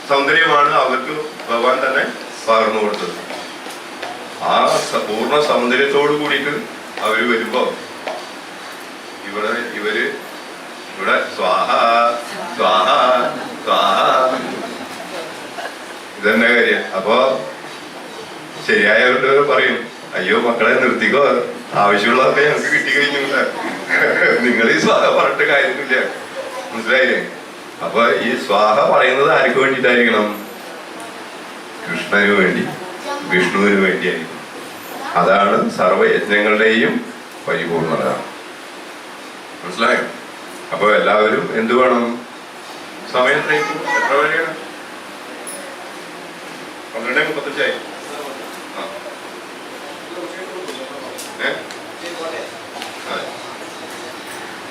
സൗന്ദര്യമാണ് അവർക്ക് ഭഗവാൻ തന്നെ പകർന്നു കൊടുത്തത്. ആ പൂർണ്ണ സൗന്ദര്യത്തോടു കൂടിയിട്ട് അവര് വരുമ്പോ ഇവിടെ സ്വാഹ സ്വാഹ സ്വാഹ ഇതെന്നെ കാര്യം. അപ്പൊ ശരിയായവരുടെ പറയും, അയ്യോ മക്കളെ നിർത്തിക്കോ, ആവശ്യമുള്ളതൊക്കെ ഞങ്ങൾക്ക് കിട്ടിക്കഴിഞ്ഞില്ല, നിങ്ങൾ ഈ സ്വാഹ പറഞ്ഞിട്ട് കാര്യമില്ല. മനസ്സിലായില്ലേ? അപ്പൊ ഈ സ്വാഹ പറയുന്നത് ആർക്ക് വേണ്ടിയിട്ടായിരിക്കണം? കൃഷ്ണന് വേണ്ടി, വിഷ്ണുവിന് വേണ്ടിയായിരിക്കും. അതാണ് സർവയജ്ഞങ്ങളുടെയും പരിപൂർണത. മനസ്സിലായോ? അപ്പൊ എല്ലാവരും എന്ത് വേണം? സമയം എത്ര വരെയാണ്? 12:35.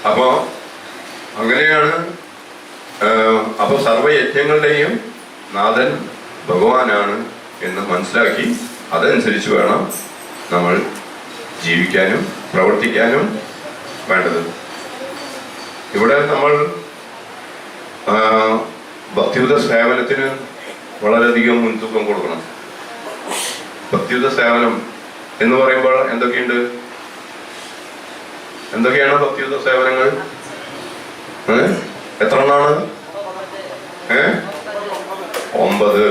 അപ്പോ അങ്ങനെയാണ്. അപ്പൊ സർവയജ്ഞങ്ങളുടെയും നാഥൻ ഭഗവാനാണ് എന്ന് മനസ്സിലാക്കി അതനുസരിച്ച് വേണം നമ്മൾ ജീവിക്കാനും പ്രവർത്തിക്കാനും വേണ്ടത്. ഇവിടെ നമ്മൾ ഭക്തിയുത സേവനത്തിന് വളരെയധികം മുൻതൂക്കം കൊടുക്കണം. ഭക്തിയുത സേവനം എന്ന് പറയുമ്പോൾ എന്തൊക്കെയാണ് ഭക്തിയുത സേവനങ്ങൾ? എത്ര എണ്ണാണ്? 9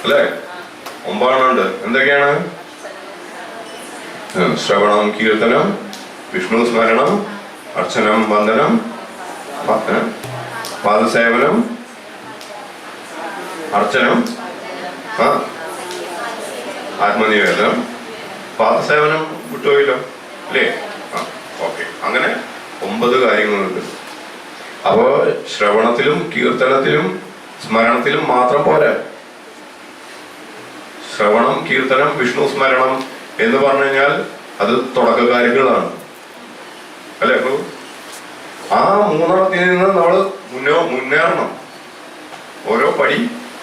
അല്ലെ? 9 എണ്ണമുണ്ട്. എന്തൊക്കെയാണ്? ശ്രവണം, കീർത്തനം, വിഷ്ണു സ്മരണം, അർച്ചനം, വന്ദനം, പാദസേവനം, അർച്ചനം, ആത്മനിവേദനം. പാദസേവനം വിട്ടുപോയില്ലോ അല്ലേ? ഓക്കെ. അങ്ങനെ 9 കാര്യങ്ങളുണ്ട്. അപ്പോ ശ്രവണത്തിലും കീർത്തനത്തിലും സ്മരണത്തിലും മാത്രം പോരാ. ശ്രവണം, കീർത്തനം, വിഷ്ണു സ്മരണം എന്ന് പറഞ്ഞു കഴിഞ്ഞാൽ അത് തുടക്കകാര്യങ്ങളാണ് അല്ലെ? അപ്പൊ ആ 3 നിന്ന് നമ്മൾ മുന്നേറണം. ഓരോ പടി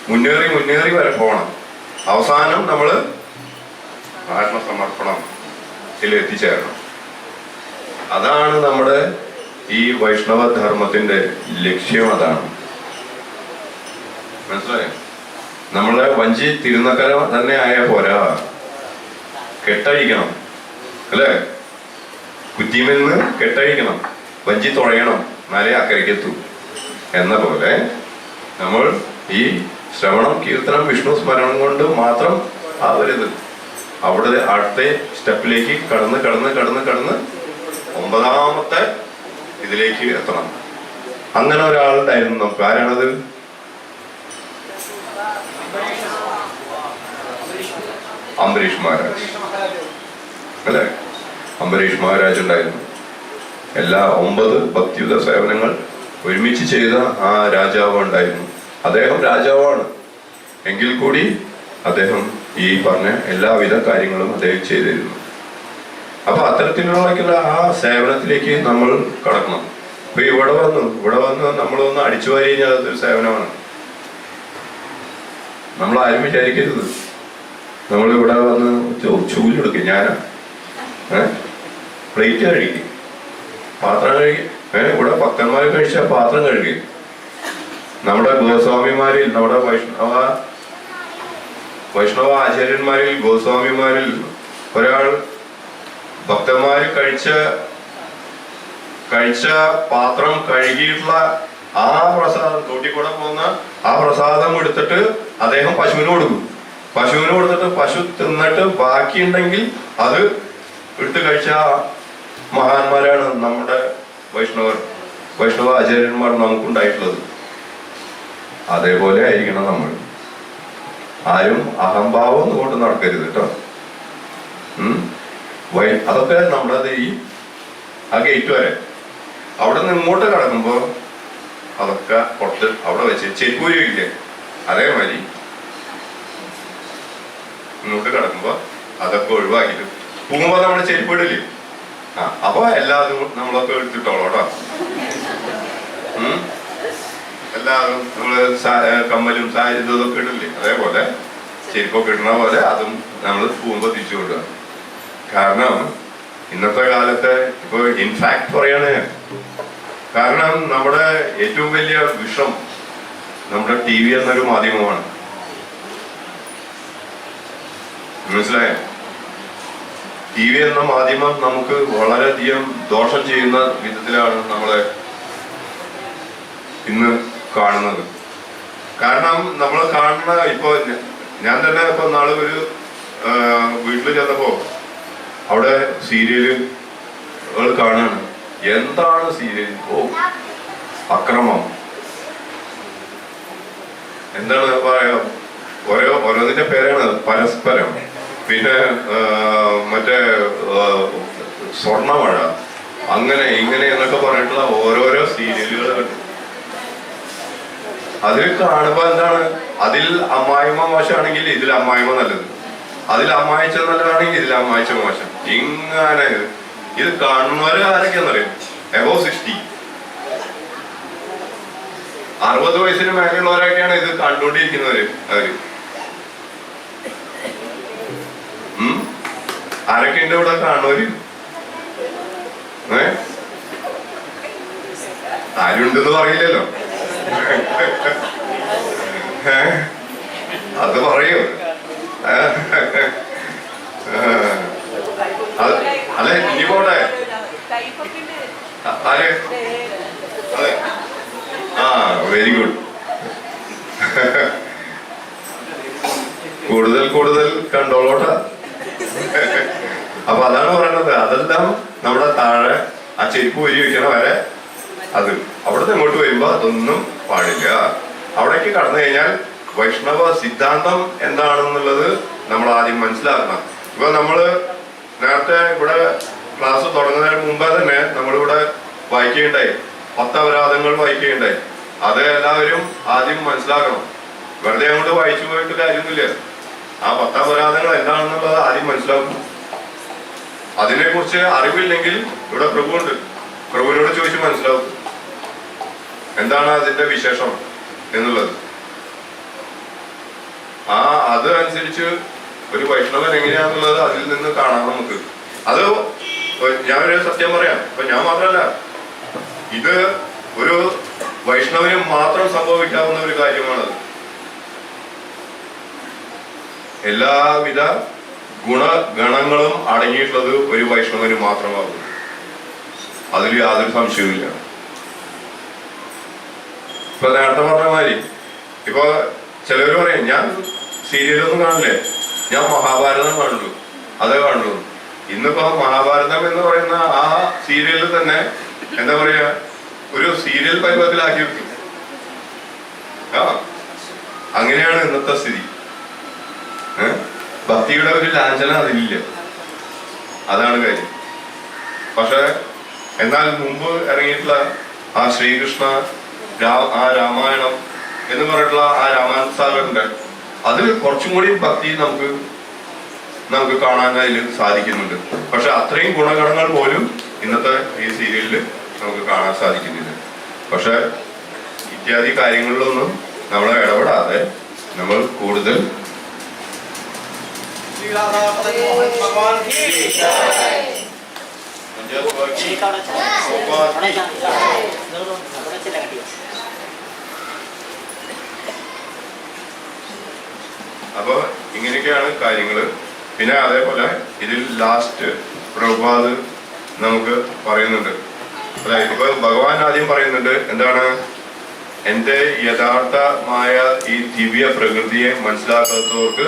മുന്നേറി വരെ പോകണം. അവസാനം നമ്മൾ ആത്മസമർപ്പണത്തിൽ എത്തിച്ചേരണം. അതാണ് നമ്മുടെ ഈ വൈഷ്ണവ ധർമ്മത്തിന്റെ ലക്ഷ്യം. അതാണ്. മനസ്സിലായോ? നമ്മളെ വഞ്ചി തിരുനക്കര തന്നെ ആയ പോരാ, കെട്ടഴിക്കണം അല്ലെ? കുറ്റിമെന്ന് കെട്ടഴിക്കണം, വഞ്ചി തുഴയണം, എന്നാലേ അക്കരയ്ക്കെത്തൂ എന്ന പോലെ നമ്മൾ ഈ ശ്രവണം, കീർത്തനം, വിഷ്ണു സ്മരണം കൊണ്ട് മാത്രം ആവരുത്. അവിടെ അടുത്ത സ്റ്റെപ്പിലേക്ക് കടന്ന് 9ാമത്തെ ഇതിലേക്ക് എത്തണം. അങ്ങനെ ഒരാളുണ്ടായിരുന്നു നമുക്ക്. ആരാണത്? അംബരീഷ് മഹാരാജ് അല്ലേ? അംബരീഷ് മഹാരാജ് ഉണ്ടായിരുന്നു. എല്ലാ 9 ഭക്തിയുത സേവനങ്ങൾ ഒരുമിച്ച് ചെയ്ത ആ രാജാവ് ഉണ്ടായിരുന്നു. അദ്ദേഹം രാജാവാണ് എങ്കിൽ കൂടി അദ്ദേഹം ഈ പറഞ്ഞ എല്ലാവിധ കാര്യങ്ങളും അദ്ദേഹം ചെയ്തിരുന്നു. അപ്പൊ അത്തരത്തിലുള്ള ആ സേവനത്തിലേക്ക് നമ്മൾ കടക്കണം. അപ്പൊ ഇവിടെ വന്ന് നമ്മളൊന്ന് അടിച്ചു വാരി കഴിഞ്ഞാൽ അതൊരു സേവനമാണ്. നമ്മൾ ആരും വിചാരിക്കരുത് നമ്മൾ ഇവിടെ വന്ന് ചൂലെടുക്കും. ഞാനാ പ്ലേറ്റ് കഴുകി, പാത്രം കഴുകി. ഇവിടെ ഭക്തന്മാർ കഴിച്ച പാത്രം കഴുകി. നമ്മുടെ ഗോസ്വാമിമാരിൽ, നമ്മുടെ വൈഷ്ണവ ആചാര്യന്മാരിൽ, ഗോസ്വാമിമാരിൽ ഒരാൾ ഭക്തന്മാര് കഴിച്ച പാത്രം കഴുകിയിട്ടുള്ള ആ പ്രസാദം, തോട്ടിക്കൂടെ പോകുന്ന ആ പ്രസാദം എടുത്തിട്ട് അദ്ദേഹം പശുവിന് കൊടുക്കും. പശുവിന് കൊടുത്തിട്ട് പശു തിന്നിട്ട് ബാക്കിയുണ്ടെങ്കിൽ അത് എടുത്ത് കഴിച്ച മഹാന്മാരാണ് നമ്മുടെ വൈഷ്ണവ ആചാര്യന്മാർ നമുക്കുണ്ടായിട്ടുള്ളത്. അതേപോലെ ആയിരിക്കണം നമ്മൾ. ആരും അഹംഭാവം ഒന്നും കൊണ്ട് നടക്കരുത് കേട്ടോ. അതൊക്കെ നമ്മുടെ ആ ഗേറ്റ് വരെ അവിടെ നിന്ന് ഇങ്ങോട്ട് കടക്കുമ്പോ അതൊക്കെ പുറത്ത് അവിടെ വെച്ച് ചെരുപ്പൂരില്ലേ, അതേമാതിരി ഇങ്ങോട്ട് കടക്കുമ്പോ അതൊക്കെ ഒഴിവാക്കിട്ട് പോകുമ്പോ നമ്മുടെ ചെരുപ്പിടില്ലേ. അപ്പൊ എല്ലാതും നമ്മളൊക്കെ എടുത്തിട്ടോളൂ കേട്ടോ. എല്ലാവരും നമ്മള് കമ്മലും ഇതൊക്കെ ഇടില്ലേ, അതേപോലെ ചെരുപ്പൊക്കെ ഇടുന്ന പോലെ അതും നമ്മൾ പോകുമ്പോ തിരിച്ചു കൊടുക്കുക. കാരണം ഇന്നത്തെ കാലത്ത് ഇപ്പൊ ഇൻഫാക്ട് പറയാണ്, കാരണം നമ്മുടെ ഏറ്റവും വലിയ വിഷം നമ്മുടെ TV എന്നൊരു മാധ്യമമാണ്. മനസ്സിലായോ? TV എന്ന മാധ്യമം നമുക്ക് വളരെയധികം ദോഷം ചെയ്യുന്ന വിധത്തിലാണ് നമ്മളെ ഇന്ന് കാണുന്നത്. കാരണം നമ്മൾ കാണുന്ന ഇപ്പൊ ഞാൻ തന്നെ ഇപ്പൊ നാളെ ഒരു വീട്ടിൽ ചെന്നപ്പോ അവിടെ സീരിയലുകൾ കാണാണ്. എന്താണ് സീരിയൽ? അക്രമം, എന്താണ് പറയാ, ഓരോന്നിന്റെ പേരാണ് പരസ്പരം. പിന്നെ മറ്റേ സ്വർണമഴ, അങ്ങനെ ഇങ്ങനെ എന്നൊക്കെ പറഞ്ഞിട്ടുള്ള ഓരോരോ സീരിയലുകൾ കണ്ടു. അതിൽ കാണുമ്പോ എന്താണ്, അതിൽ അമ്മായിമ്മ മോശമാണെങ്കിൽ ഇതിൽ അമ്മായിമ്മ നല്ലത്, അതിൽ അമ്മായിച്ച നല്ലതാണെങ്കിൽ ഇതിൽ അമ്മായിച്ച മോശം. ഇങ്ങനെ ഇത് കാണുന്നവര് ആരൊക്കെയാന്നറിയാം? എബോ 60, 60 വയസ്സിന് മേലെയുള്ളവരൊക്കെയാണ് ഇത് കണ്ടുകൊണ്ടിരിക്കുന്നവര്. ആരൊക്കെ ഉണ്ട് ഇവിടെ കാണുന്നവര്? ആരുണ്ടെന്ന് പറയില്ലല്ലോ. അത് പറയൂ. അല്ലെ ഇനി പോട്ടെ. ആര്? അതെ, വെരി ഗുഡ്. കൂടുതൽ കണ്ടോളോട്ട. അപ്പൊ അതാണ് പറയുന്നത്, അതെല്ലാം നമ്മുടെ താഴെ ആ ചെരുപ്പ് ഊരി വെക്കണ വരെ അത് അവിടുന്ന് ഇങ്ങോട്ട് വരുമ്പോ അതൊന്നും പാടില്ല. അവിടേക്ക് കടന്നു കഴിഞ്ഞാൽ വൈഷ്ണവ സിദ്ധാന്തം എന്താണെന്നുള്ളത് നമ്മൾ ആദ്യം മനസ്സിലാക്കണം. ഇപ്പൊ നമ്മള് നേരത്തെ ഇവിടെ ക്ലാസ് തുടങ്ങുന്നതിന് മുമ്പേ തന്നെ നമ്മളിവിടെ വായിക്കുകയുണ്ടായി, 10 അപരാധങ്ങൾ വായിക്കുകയുണ്ടായി. അത് എല്ലാവരും ആദ്യം മനസ്സിലാക്കണം. വെറുതെ അങ്ങോട്ട് വായിച്ചു പോയിട്ട് കാര്യമൊന്നുമില്ല. ആ 10 അപരാധങ്ങൾ എന്താണെന്നുള്ളത് ആദ്യം മനസ്സിലാക്കും. അതിനെ കുറിച്ച് അറിവില്ലെങ്കിൽ ഇവിടെ പ്രഭുണ്ട്, പ്രഭുവിനോട് ചോദിച്ച് മനസ്സിലാക്കും എന്താണ് അതിന്റെ വിശേഷം എന്നുള്ളത്. അത് അനുസരിച്ച് ഒരു വൈഷ്ണവൻ എങ്ങനെയാന്നുള്ളത് അതിൽ നിന്ന് കാണാം നമുക്ക്. അത് ഞാനൊരു സത്യം പറയാം, ഇപ്പൊ ഞാൻ മാത്രമല്ല, ഇത് ഒരു വൈഷ്ണവന് മാത്രം സംഭവിക്കാവുന്ന ഒരു കാര്യമാണത്. എല്ലാവിധ ഗുണഗണങ്ങളും അടങ്ങിയിട്ടുള്ളത് ഒരു വൈഷ്ണവന് മാത്രമാകും. അതിൽ യാതൊരു സംശയവുമില്ല. ഇപ്പൊ നേരത്തെ പറഞ്ഞ മാതിരി ഇപ്പൊ ചിലവര് പറയും ഞാൻ സീരിയലൊന്നും കാണില്ലേ, ഞാൻ മഹാഭാരതം കാണുള്ളൂ, അതേ കാണുള്ളൂ. ഇന്നിപ്പോ മഹാഭാരതം എന്ന് പറയുന്ന ആ സീരിയലിൽ തന്നെ എന്താ പറയാ, ഒരു സീരിയൽ പരുവത്തിലാക്കി വെക്കും. അങ്ങനെയാണ് ഇന്നത്തെ സ്ഥിതി. ഭക്തിയുടെ ഒരു ലാഞ്ചന അതിലില്ല. അതാണ് കാര്യം. പക്ഷെ എന്നാൽ മുമ്പ് ഇറങ്ങിയിട്ടുള്ള ആ ശ്രീകൃഷ്ണ ആ രാമായണം എന്ന് പറഞ്ഞിട്ടുള്ള ആ രാമായണസാഗറിന്റെ അതിൽ കുറച്ചും കൂടി ഭക്തി നമുക്ക് കാണാൻ അതിൽ സാധിക്കുന്നുണ്ട്. പക്ഷെ അത്രയും ഗുണഗണങ്ങൾ പോലും ഇന്നത്തെ ഈ സീരിയലിൽ നമുക്ക് കാണാൻ സാധിക്കുന്നില്ല. പക്ഷെ ഇത്യാദി കാര്യങ്ങളിലൊന്നും നമ്മൾ ഇടപെടാതെ നമ്മൾ കൂടുതൽ भगवान की അപ്പൊ ഇങ്ങനെയൊക്കെയാണ് കാര്യങ്ങള്. പിന്നെ അതേപോലെ ഇതിൽ ലാസ്റ്റ് പ്രഭുപാദ് നമുക്ക് പറയുന്നുണ്ട്. അതായത് ഇപ്പൊ ഭഗവാൻ ആദ്യം പറയുന്നുണ്ട് എന്താണ്, എന്റെ യഥാർത്ഥമായ ഈ ദിവ്യ പ്രകൃതിയെ മനസ്സിലാക്കാത്തവർക്ക്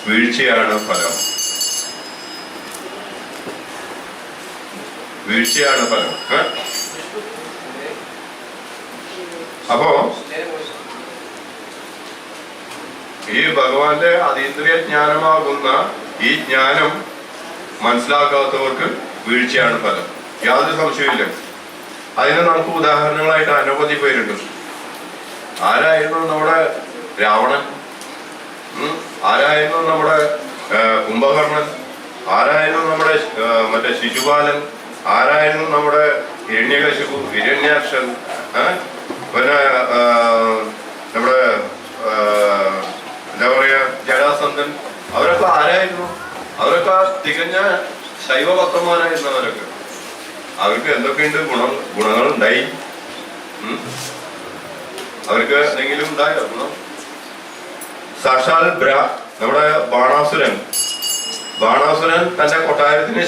വീഴ്ചയാണ് ഫലം. വീഴ്ചയാണ് ഫലം. അപ്പോ ഈ ഭഗവാന്റെ അതീന്ദ്രിയ ജ്ഞാനമാകുന്ന ഈ ജ്ഞാനം മനസ്സിലാക്കാത്തവർക്ക് വീഴ്ചയാണ് ഫലം. യാതൊരു സംശയമില്ല. അതിന് നമുക്ക് ഉദാഹരണങ്ങളായിട്ട് അനവധി പേരുണ്ട്. ആരായിരുന്നു നമ്മുടെ രാവണൻ? ആരായിരുന്നു നമ്മുടെ കുംഭകർണൻ? ആരായിരുന്നു നമ്മുടെ മറ്റേ ശിശുപാലൻ? ആരായിരുന്നു നമ്മുടെ ഹിരണ്യകശിപു, ഹിരണ്യാക്ഷൻ, പിന്നെ നമ്മുടെ എന്താ പറയാ ജടാസന്ധൻ? അവരൊക്കെ ആരായിരുന്നു? അവരൊക്കെ തികഞ്ഞ ശൈവഭക്തന്മാരായിരുന്നു. അവർക്ക് എന്തൊക്കെയുണ്ട് ഗുണങ്ങൾ ഉണ്ടായി? അവർക്ക് എന്തെങ്കിലും ഉണ്ടായോ ഗുണം? സാക്ഷാൽ നമ്മുടെ ബാണാസുരൻ തന്റെ കൊട്ടാരത്തിന്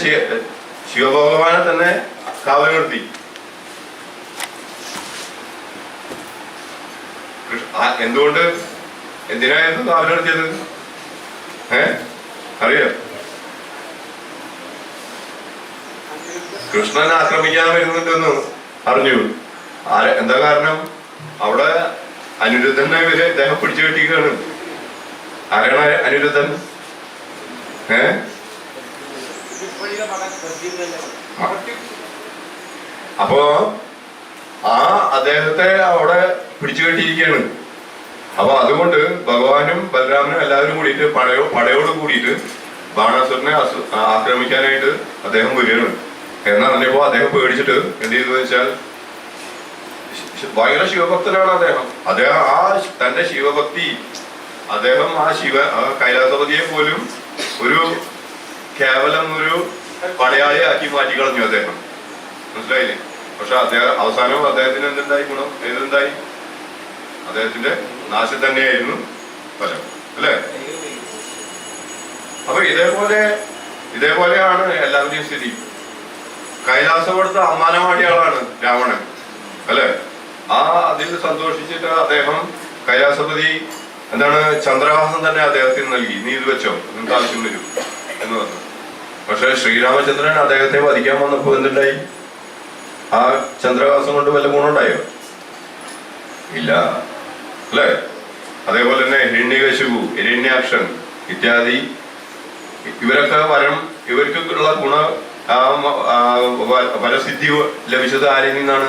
ശിവഭഗവാനെ തന്നെ കാവൽ നിർത്തി. എന്തുകൊണ്ട്, എന്തിനായിരുന്നു കാവൽ നിർത്തിയത്? അറിയോ? കൃഷ്ണനെ ആക്രമിക്കാൻ വരുന്നുണ്ടെന്ന് അറിഞ്ഞു. എന്താ കാരണം? അവിടെ അനിരുദ്ധനെ ഇവര് ഇദ്ദേഹം പിടിച്ചു കെട്ടിക്കുകയാണ്. ആരാണ് അനിരുദ്ധൻ? അപ്പോ ആ അദ്ദേഹത്തെ അവിടെ പിടിച്ചു കെട്ടിയിരിക്കുകയാണ്. അപ്പൊ അതുകൊണ്ട് ഭഗവാനും ബലരാമനും എല്ലാവരും കൂടിയിട്ട് പടയോട് കൂടിയിട്ട് ബാണാസുരനെ ആക്രമിക്കാനായിട്ട് അദ്ദേഹം വരികയാണ്. എന്നറിഞ്ഞപ്പോ അദ്ദേഹം പേടിച്ചിട്ട് എന്ത് ചെയ്തു വെച്ചാൽ, ഭയങ്കര ശിവഭക്തനാണ് അദ്ദേഹം ആ തന്റെ ശിവഭക്തി അദ്ദേഹം ആ കൈലാസപതിയെ പോലും ഒരു കേവലം ഒരു പടയാളിയാക്കി മാറ്റിക്കളഞ്ഞു അദ്ദേഹം. മനസ്സിലായില്ലേ? പക്ഷെ അവസാനം അദ്ദേഹത്തിന് എന്തുണ്ടായി? ഗുണം ഏതുണ്ടായി? അദ്ദേഹത്തിന്റെ നാശം തന്നെയായിരുന്നു ഫലം, അല്ലേ? അപ്പൊ ഇതേപോലെയാണ് എല്ലാവരുടെയും സ്ഥിതി. കൈലാസം കൊടുത്ത അമ്മാനമാടിയ ആളാണ് രാവണൻ, അല്ലെ? അതിൽ സന്തോഷിച്ചിട്ട് അദ്ദേഹം കൈലാസപതി എന്താണ് ചന്ദ്രഹാസം തന്നെ അദ്ദേഹത്തിന് നൽകി. നീ ഇത് വെച്ചോ, നിങ്ങൾക്ക് ആവശ്യം വരും എന്ന് പറഞ്ഞു. പക്ഷെ ശ്രീരാമചന്ദ്രൻ അദ്ദേഹത്തെ വധിക്കാൻ വന്നപ്പോ എന്തുണ്ടായി? ആ ചന്ദ്രഹാസം കൊണ്ട് വല്ല ഗുണമുണ്ടായോ? ഇല്ല, അല്ലെ? അതേപോലെ തന്നെ ഹിരണ്യകശിപു, ഹിരണ്യാക്ഷൻ ഇത്യാദി ഇവരൊക്കെ ഇവർക്കുള്ള ഫലസിദ്ധി ലഭിച്ചത് ആരിൽ നിന്നാണ്?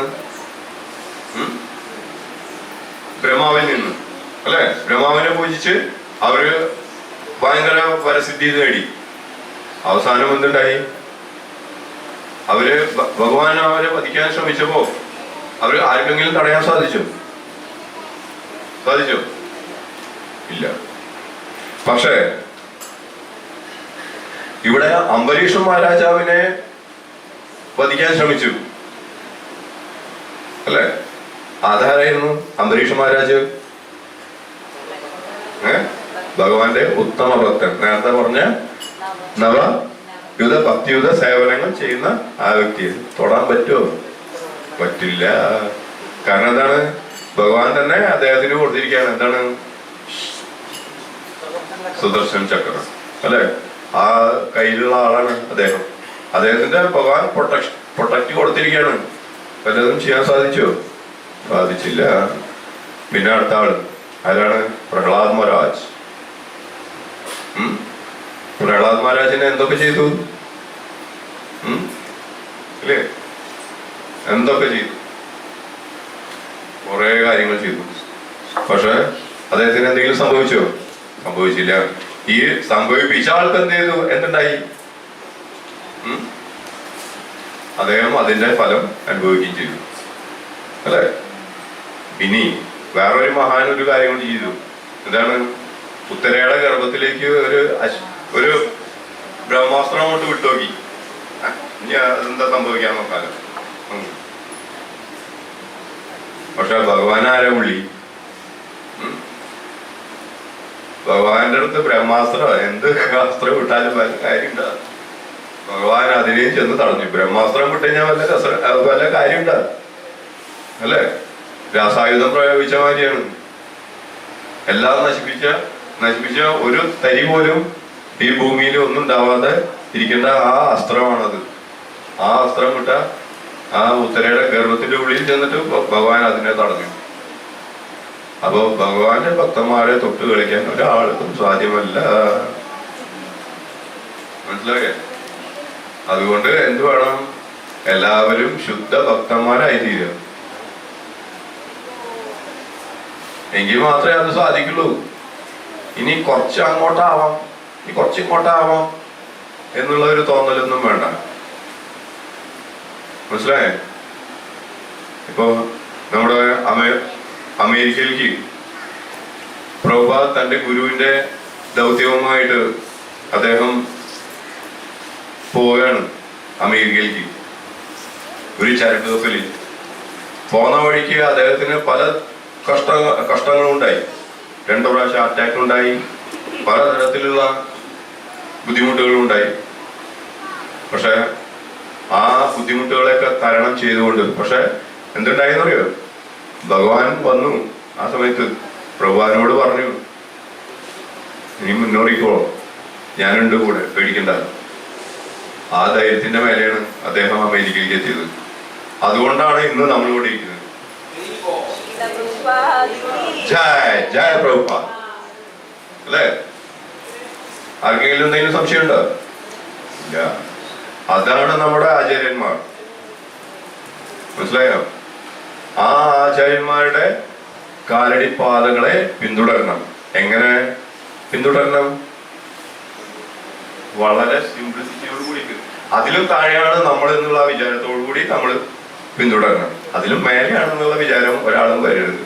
ബ്രഹ്മാവിൽ നിന്ന്, അല്ലെ? ബ്രഹ്മാവിനെ പൂജിച്ച് അവര് ഭയങ്കര ഫലസിദ്ധി നേടി. അവസാനം എന്തുണ്ടായി? ഭഗവാൻ അവരെ വധിക്കാൻ ശ്രമിച്ചപ്പോ അവര് ആർക്കെങ്കിലും തടയാൻ സാധിച്ചോ? ഇല്ല. പക്ഷേ ഇവിടെ അംബരീഷ് മഹാരാജാവിനെ വധിക്കാൻ ശ്രമിച്ചു, അല്ലെ? ആധാരായിരുന്നു അംബരീഷ് മഹാരാജ്? ഭഗവാന്റെ ഉത്തമ ഭക്തൻ. നേരത്തെ പറഞ്ഞ നവയുധ ഭക്തിയുധ സേവനങ്ങൾ ചെയ്യുന്ന ആ വ്യക്തിയെ തൊടാൻ പറ്റുമോ? പറ്റില്ല. കാരണം എന്താണ്? ഭഗവാൻ തന്നെ അദ്ദേഹത്തിന് കൊടുത്തിരിക്കുകയാണ്. എന്താണ്? സുദർശൻ ചക്രം, അല്ലെ? ആ കയ്യിലുള്ള ആളാണ് അദ്ദേഹം. അദ്ദേഹത്തിന്റെ ഭഗവാൻ പ്രൊട്ടക്ട് കൊടുത്തിരിക്കുകയാണ്. വല്ലതും ചെയ്യാൻ സാധിച്ചോ? സാധിച്ചില്ല. പിന്നെ അടുത്ത ആള് ആരാണ്? പ്രഹ്ലാദ് മഹാരാജ്. പ്രഹ്ലാദ് മഹാരാജനെ എന്തൊക്കെ ചെയ്തു? അല്ലേ? എന്തൊക്കെ ചെയ്തു? കുറെ കാര്യങ്ങൾ ചെയ്തു. പക്ഷെ അദ്ദേഹത്തിന് എന്തെങ്കിലും സംഭവിച്ചോ? സംഭവിച്ചില്ല. ഈ സംഭവിപ്പിച്ച ആൾക്ക് എന്ത് ചെയ്തു? എന്തുണ്ടായി? അദ്ദേഹം അതിന്റെ ഫലം അനുഭവിക്കുകയും ചെയ്തു, അല്ലെ? ഇനി വേറൊരു മഹാൻ ഒരു കാര്യം കൊണ്ട് ചെയ്തു. എന്താണ്? ഉത്തരയുടെ ഗർഭത്തിലേക്ക് ഒരു ബ്രഹ്മാസ്ത്രം കൊണ്ട് വിട്ടുനോക്കി. ഇനി അതെന്താ സംഭവിക്കാൻ നോക്കാലോ. പക്ഷെ ഭഗവാൻ ആരാ ഉള്ളി? ഭഗവാന്റെ അടുത്ത് ബ്രഹ്മാസ്ത്രം എന്ത് അസ്ത്രം വിട്ടാലും വല്ല കാര്യം ഉണ്ടാകും. ഭഗവാൻ അതിനെയും ചെന്ന് തടഞ്ഞു. ബ്രഹ്മാസ്ത്രം വിട്ടുകഴിഞ്ഞാൽ വല്ല കാര്യം ഉണ്ടാകും, അല്ലേ? രാസായുധം പ്രയോഗിച്ച മാതിരിയാണ്. എല്ലാം നശിപ്പിച്ച ഒരു തരി പോലും ഈ ഭൂമിയിൽ ഒന്നും ഉണ്ടാവാതെ ഇരിക്കേണ്ട ആ അസ്ത്രമാണത്. ആ അസ്ത്രം വിട്ട ആ ഉത്തരയുടെ ഗർഭത്തിന്റെ ഉള്ളിൽ ചെന്നിട്ട് ഭഗവാൻ അതിനെ തടഞ്ഞു. അപ്പൊ ഭഗവാന്റെ ഭക്തന്മാരെ തൊട്ട് കളിക്കാൻ ഒരാൾക്കും സാധ്യമല്ല. മനസ്സിലായേ? അതുകൊണ്ട് എന്ത് വേണം? എല്ലാവരും ശുദ്ധ ഭക്തന്മാരായി തീരുക. എങ്കിൽ മാത്രമേ അത് സാധിക്കുള്ളൂ. ഇനി കുറച്ച് അങ്ങോട്ടാവാം, ഇനി കുറച്ച് ഇങ്ങോട്ടാവാം എന്നുള്ള ഒരു തോന്നലൊന്നും വേണ്ട. മനസ്സിലായേ? ഇപ്പൊ നമ്മുടെ അമേരിക്കയിലേക്ക് പ്രഭുപാദ് തന്റെ ഗുരുവിന്റെ ദൗത്യവുമായിട്ട് അദ്ദേഹം പോവുകയാണ് അമേരിക്കയിലേക്ക് ഒരു ചരക്ക് കപ്പലിൽ. പോന്ന വഴിക്ക് അദ്ദേഹത്തിന് പല കഷ്ടങ്ങളും ഉണ്ടായി. 2 പ്രാവശ്യം അറ്റാക്ക് ഉണ്ടായി. പലതരത്തിലുള്ള ബുദ്ധിമുട്ടുകളും ഉണ്ടായി. പക്ഷെ ആ ബുദ്ധിമുട്ടുകളെയൊക്കെ തരണം ചെയ്തുകൊണ്ട് പക്ഷെ എന്തുണ്ടായെന്നറിയോ? ഭഗവാൻ വന്നു. ആ സമയത്ത് പ്രഭുവാനോട് പറഞ്ഞു, നീ മുന്നോറിക്കോളോ, ഞാനുണ്ട് കൂടെ, പേടിക്കണ്ട. ആ ധൈര്യത്തിന്റെ മേലെയാണ് അദ്ദേഹം അമേരിക്കയിലേക്ക് എത്തിയത്. അതുകൊണ്ടാണ് ഇന്ന് നമ്മളിവിടെ ഇരിക്കുന്നത്. ജയ പ്രഭുപാദ്, അല്ലേ? ആർക്കെങ്കിലും എന്തെങ്കിലും സംശയമുണ്ടോ? ഇല്ല. അതാണ് നമ്മുടെ ആചാര്യന്മാർ. മനസ്സിലായോ? ആ ആചാര്യന്മാരുടെ കാലടിപ്പാതകളെ പിന്തുടരണം. എങ്ങനെ പിന്തുടരണം? വളരെ സിംപ്ലിസിറ്റിയോട് കൂടി. അതിലും താഴെയാണ് നമ്മൾ എന്നുള്ള വിചാരത്തോടു കൂടി നമ്മൾ പിന്തുടരണം. അതിലും മേലെയാണെന്നുള്ള വിചാരം ഒരാളും വരരുത്.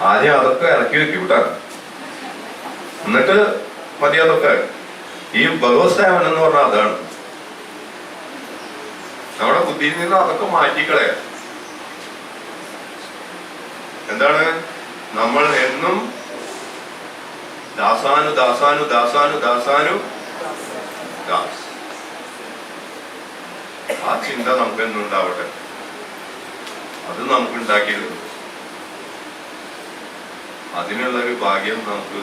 ആദ്യം അതൊക്കെ ഇറക്കി വെക്കും കേട്ടോ, എന്നിട്ട് മതി അതൊക്കെ. ഈ ഭഗവത് സേവനം എന്ന് പറഞ്ഞാൽ അതാണ്. നമ്മുടെ ബുദ്ധിയിൽ നിന്ന് അതൊക്കെ മാറ്റിക്കളയാ. എന്താണ്? നമ്മൾ എന്നും ദാസാനു ദാസാനു ദാസാനു ദാസാനു ദാസ്. ആ ചിന്ത നമുക്ക് എന്നുണ്ടാവട്ടെ. അത് നമുക്ക് ഉണ്ടാക്കിയത്. അതിനുള്ളൊരു ഭാഗ്യം നമുക്ക്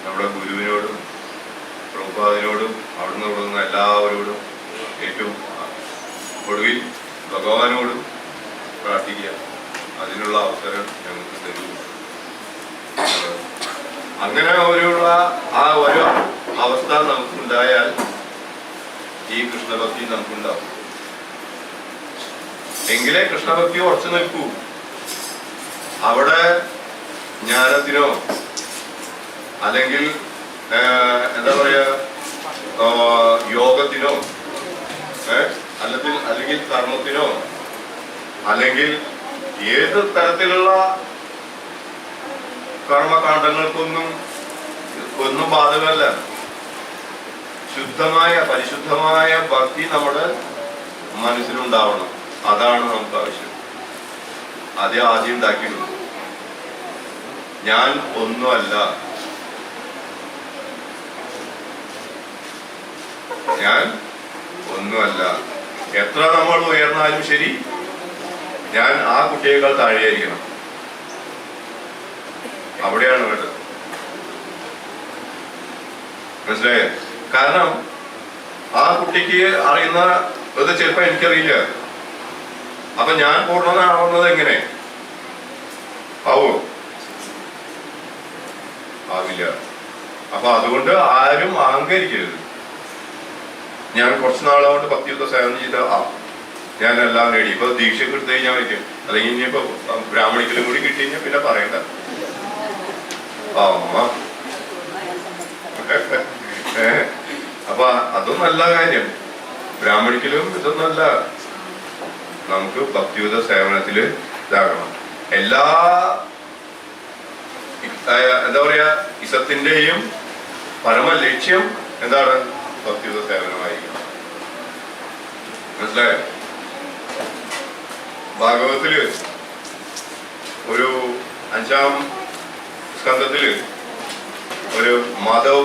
നമ്മുടെ ഗുരുവിനോടും പ്രഭുപാദിനോടും അവിടുന്ന് ഇവിടുന്ന് എല്ലാവരോടും ഏറ്റവും ഒടുവിൽ ഭഗവാനോടും പ്രാർത്ഥിക്കുക. അതിനുള്ള അവസരം ഞങ്ങൾക്ക് തരൂ. അങ്ങനെ ഒരുള്ള ആ ഒരു അവസ്ഥ നമുക്കുണ്ടായാൽ ഈ കൃഷ്ണഭക്തി നമുക്കുണ്ടാവും. എങ്കിലേ കൃഷ്ണഭക്തി ഉറച്ചു നിൽക്കൂ. അവിടെ ജ്ഞാനത്തിനോ അല്ലെങ്കിൽ എന്താ പറയാ യോഗത്തിനോ അല്ലെങ്കിൽ കർമ്മത്തിനോ അല്ലെങ്കിൽ ഏത് തരത്തിലുള്ള കർമ്മകാണ്ഡങ്ങൾക്കൊന്നും ബാധകമല്ല. ശുദ്ധമായ പരിശുദ്ധമായ ഭക്തി നമ്മുടെ മനസ്സിലുണ്ടാവണം. അതാണ് നമുക്ക് ആവശ്യം. അതേ ആദ്യം ഉണ്ടാക്കിയിട്ടുണ്ട്. ഞാൻ ഒന്നുമല്ല, എത്ര നമ്മൾ ഉയർന്നാലും ശരി, ഞാൻ ആ കുട്ടിയേക്കാൾ താഴെയായിരിക്കണം. അവിടെയാണ് വേണ്ടത്. മനസ്സിലായോ? കാരണം ആ കുട്ടിക്ക് അറിയുന്ന ഇത് ചിലപ്പോ എനിക്കറിയില്ല. അപ്പൊ ഞാൻ പൂർണ്ണനാവുന്നത് എങ്ങനെ ആവോ? ആവില്ല. അപ്പൊ അതുകൊണ്ട് ആരും അഹങ്കരിക്കരുത്. ഞാൻ കുറച്ച് നാളോട്ട് ഭക്തിയുദ്ധ സേവനം ചെയ്ത ഞാൻ എല്ലാം നേടി. ഇപ്പൊ ദീക്ഷയൊക്കെ എടുത്തു കഴിഞ്ഞാൽ വയ്ക്കും, അല്ലെങ്കിൽ ഇനിയിപ്പോ ബ്രാഹ്മണിക്കലും കൂടി കിട്ടി കഴിഞ്ഞാൽ പിന്നെ പറയണ്ട. അമ്മ അപ്പൊ അതും നല്ല കാര്യം. ബ്രാഹ്മണിക്കലും ഇതൊന്നല്ല, നമുക്ക് ഭക്തിയുദ്ധ സേവനത്തില് ഇതാകണം. എല്ലാ എന്താ പറയാ ഇസത്തിന്റെയും പരമ ലക്ഷ്യം എന്താണ്? ഭക്തിയുദ്ധ സേവനമായിരിക്കണം. മനസ്സിലായോ? ഭാഗവതത്തില് ഒരു 5-ാം സ്കന്ധത്തില് ഒരു മാധവ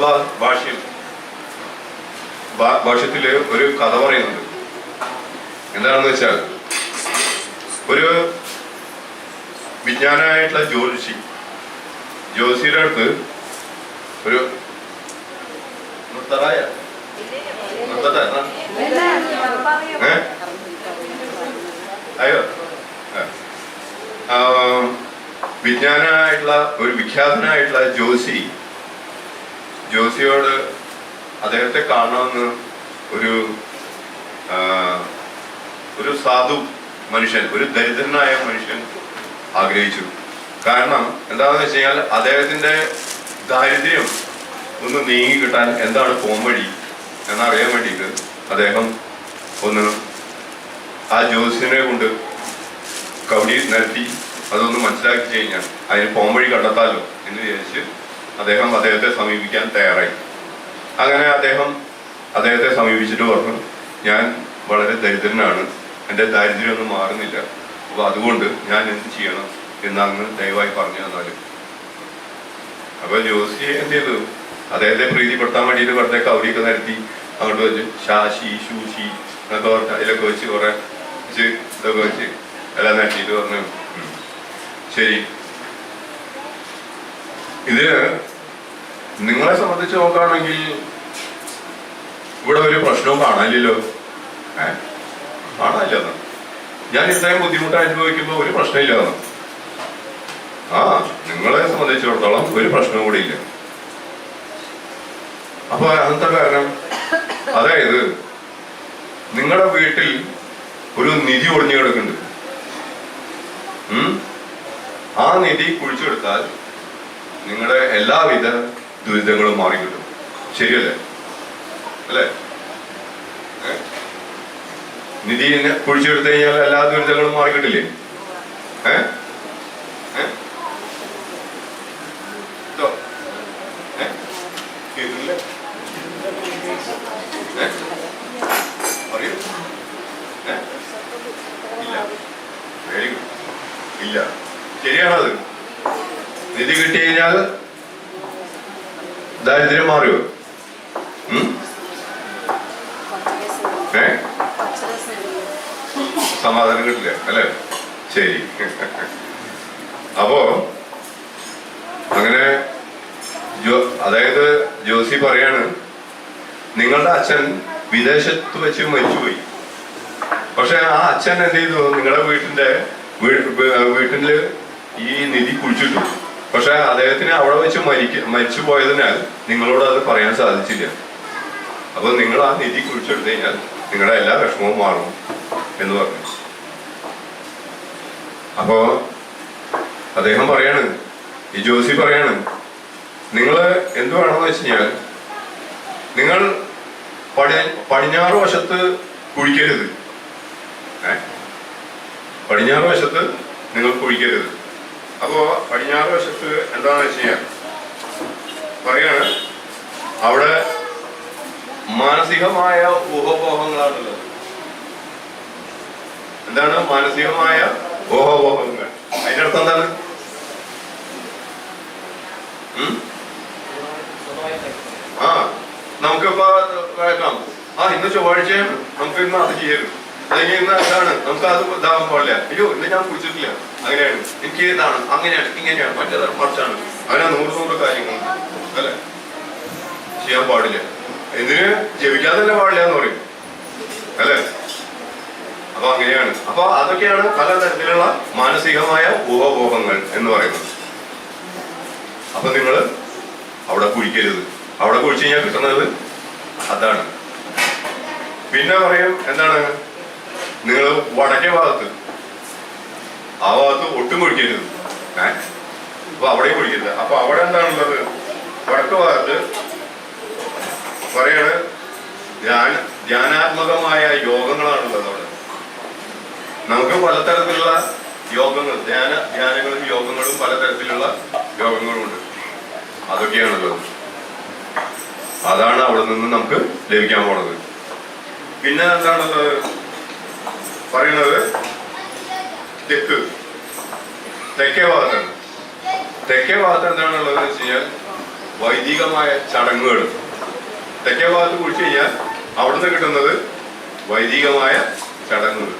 ഭാഷ്യത്തില് ഒരു കഥ പറയുന്നുണ്ട്. എന്താണെന്ന് വെച്ചാൽ, ഒരു വിജ്ഞാനായിട്ടുള്ള ജ്യോതിഷിയുടെ അടുത്ത് ഒരു അയ്യോ വിജ്ഞാനായിട്ടുള്ള ഒരു വിഖ്യാതനായിട്ടുള്ള ജോസിയോട് അദ്ദേഹത്തെ കാണണമെന്ന് ഒരു സാധു മനുഷ്യൻ, ഒരു ദരിദ്രനായ മനുഷ്യൻ ആഗ്രഹിച്ചു. കാരണം എന്താണെന്ന് വെച്ച് കഴിഞ്ഞാൽ, അദ്ദേഹത്തിന്റെ ദാരിദ്ര്യം ഒന്ന് നീങ്ങി കിട്ടാൻ എന്താണ് പോംവഴി എന്നറിയാൻ വേണ്ടിയിട്ട് അദ്ദേഹം ഒന്ന് ആ ജ്യോത്സ്യനെ കൊണ്ട് കവടി നിരത്തി അതൊന്ന് മനസ്സിലാക്കി കഴിഞ്ഞാൽ അതിന് പോംവഴി കണ്ടെത്താലോ എന്ന് വിചാരിച്ച് അദ്ദേഹത്തെ സമീപിക്കാൻ തയ്യാറായി. അങ്ങനെ അദ്ദേഹത്തെ സമീപിച്ചിട്ട് പറഞ്ഞു, ഞാൻ വളരെ ദരിദ്രനാണ്, എൻ്റെ ദാരിദ്ര്യമൊന്നും മാറുന്നില്ല, അപ്പൊ അതുകൊണ്ട് ഞാൻ എന്ത് ചെയ്യണം എന്നങ്ങ് ദയവായി പറഞ്ഞു തന്നാലും. അപ്പൊ ജോസി എന്ത് ചെയ്തു? അദ്ദേഹത്തെ പ്രീതിപ്പെടുത്താൻ വേണ്ടിയിട്ട് വെറുതെ കവടിയൊക്കെ നിരത്തി അങ്ങോട്ട് വെച്ച് ശാശി ശൂശി എന്നൊക്കെ പറഞ്ഞ അതിലൊക്കെ വെച്ച് കുറെ ഇതൊക്കെ വെച്ച് എല്ലാം നിരത്തിയിട്ട് പറഞ്ഞു, ശരി, ഇത് നിങ്ങളെ സംബന്ധിച്ച് നോക്കുകയാണെങ്കിൽ ഇവിടെ ഒരു പ്രശ്നവും കാണാനില്ലല്ലോ. കാണാനില്ലെന്ന് ഞാൻ ഇത്രയും ബുദ്ധിമുട്ട് അനുഭവിക്കുമ്പോൾ ഒരു പ്രശ്നമില്ലെന്ന്. നിങ്ങളെ സംബന്ധിച്ചിടത്തോളം ഒരു പ്രശ്നവും കൂടി ഇല്ല. അപ്പൊ അതെന്താ കാരണം? അതായത് നിങ്ങളുടെ വീട്ടിൽ ഒരു നിധി ഒളിഞ്ഞു കിടക്കുന്നുണ്ട്. ആ നിധി കുഴിച്ചെടുത്താൽ നിങ്ങളുടെ എല്ലാവിധ ദുരിതങ്ങളും മാറിക്കിട്ടും. ശരിയല്ലേ? അല്ലേ? നിധിനെ കുഴിച്ചെടുത്തു കഴിഞ്ഞാൽ എല്ലാ ദുരിതങ്ങളും മാറിക്കിട്ടില്ലേ? ഇല്ല. ശരിയാണത്. നിധി കിട്ടി കഴിഞ്ഞാൽ ദാരിദ്ര്യം മാറിയോ? സമാധാനം കിട്ടില്ല അല്ലേ? ശരി. അപ്പോ അങ്ങനെ അതായത് ജോസി പറയാണ്, നിങ്ങളുടെ അച്ഛൻ വിദേശത്ത് വെച്ച് മരിച്ചുപോയി. പക്ഷെ ആ അച്ഛൻ എന്ത് ചെയ്തു? നിങ്ങളുടെ വീട്ടില് ഈ നിധി കുഴിച്ചിട്ടു. പക്ഷെ അദ്ദേഹത്തിന് അവിടെ വെച്ച് മരിച്ചു പോയതിനാൽ നിങ്ങളോട് അത് പറയാൻ സാധിച്ചില്ല. അപ്പൊ നിങ്ങൾ ആ നിധി കുഴിച്ചെടുത്തു കഴിഞ്ഞാൽ നിങ്ങളുടെ എല്ലാ വിഷമവും മാറും എന്ന് പറഞ്ഞു. അപ്പോ അദ്ദേഹം പറയാണ്, ഈ ജോസി പറയാണ്, നിങ്ങള് എന്ത് വേണമെന്ന് വെച്ച് കഴിഞ്ഞാൽ, നിങ്ങൾ പടിഞ്ഞാറ് വശത്ത് കുഴിക്കരുത്. പടിഞ്ഞാറ് വശത്ത് നിങ്ങൾ കുഴിക്കരുത്. അപ്പോ പടിഞ്ഞാറ് വശത്ത് എന്താണെന്ന് വെച്ച് കഴിഞ്ഞാൽ പറയാണ്, അവിടെ മാനസികമായ ഊഹപോഹങ്ങളാണുള്ളത്. എന്താണ് മാനസികമായ ഊഹപോഹങ്ങൾ? അതിന്റെ അർത്ഥം എന്താണ്? നമുക്കിപ്പോ കേൾക്കാം, ഇന്ന് ചൊവ്വാഴ്ചയാണ്, നമുക്ക് ഇന്ന് അത് ചെയ്യരുത്, അല്ലെങ്കിൽ ഇന്ന് എന്താണ് നമുക്ക് അത് ഇതാകാൻ പാടില്ല. അയ്യോ ഇന്ന് ഞാൻ കുടിച്ചിട്ടില്ല, അങ്ങനെയാണ്, എനിക്ക് ഇതാണ്, അങ്ങനെയാണ്, ഇങ്ങനെയാണ്, മറ്റേതാണ്, മറിച്ചാണ്, അങ്ങനെ 100 കാര്യങ്ങൾ അല്ലെ ചെയ്യാൻ പാടില്ല. എന്തിന് ജപിക്കാൻ തന്നെ പാടില്ല എന്ന് പറയും അല്ലെ? അപ്പൊ അങ്ങനെയാണ്. അപ്പൊ അതൊക്കെയാണ് പലതരത്തിലുള്ള മാനസികമായ ഊഹപോഹങ്ങൾ എന്ന് പറയുന്നത്. അപ്പൊ നിങ്ങൾ അവിടെ കുഴിക്കരുത്. അവിടെ കുഴിച്ചു കഴിഞ്ഞാൽ കിട്ടുന്നത് അതാണ്. പിന്നെ പറയും എന്താണ്, നിങ്ങൾ വടക്കേ ഭാഗത്ത് ആ ഭാഗത്ത് ഒട്ടും കുഴിക്കരുത്. അപ്പൊ അവിടെയും കുഴിക്കരുത്. അപ്പൊ അവിടെ എന്താണുള്ളത്? വടക്ക് ഭാഗത്ത് പറയാണ് ധ്യാനാത്മകമായ യോഗങ്ങളാണുള്ളത്. അവിടെ നമുക്ക് പലതരത്തിലുള്ള യോഗങ്ങൾ, ധ്യാനങ്ങളും യോഗങ്ങളും പലതരത്തിലുള്ള യോഗങ്ങളും ഉണ്ട്. അതൊക്കെയാണുള്ളത്. അതാണ് അവിടെ നിന്ന് നമുക്ക് ലഭിക്കാൻ പോണത്. പിന്നെ എന്താണുള്ളത് പറയുന്നത്? തെക്കേ ഭാഗത്താണ്. തെക്കേ ഭാഗത്ത് എന്താണുള്ളത് വെച്ച് കഴിഞ്ഞാൽ വൈദികമായ ചടങ്ങുകൾ. തെക്കേ ഭാഗത്ത് കുഴിച്ചു കഴിഞ്ഞാൽ അവിടുന്ന് കിട്ടുന്നത് വൈദികമായ ചടങ്ങുകൾ.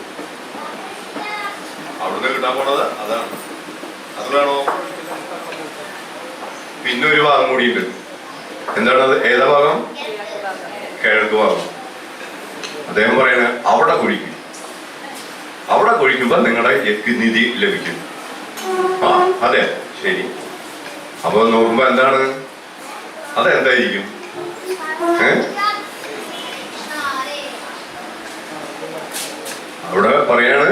അവിടുന്ന് കിട്ടാൻ പോണത് അതാണ്. അതിലാണോ? പിന്നെ ഒരു ഭാഗം കൂടിയുണ്ട്. എന്താണത്? ഏതാ ഭാഗം? കിഴക്ക് ഭാഗം. അദ്ദേഹം പറയണ അവിടെ കുഴിക്കും. അവിടെ കുഴിക്കുമ്പോ നിങ്ങളുടെ യജ്ഞനിധി ലഭിക്കും. ആ അതെ, ശരി. അപ്പൊ നോക്കുമ്പോ എന്താണ്? അതെന്തായിരിക്കും? അവിടെ പറയാണ്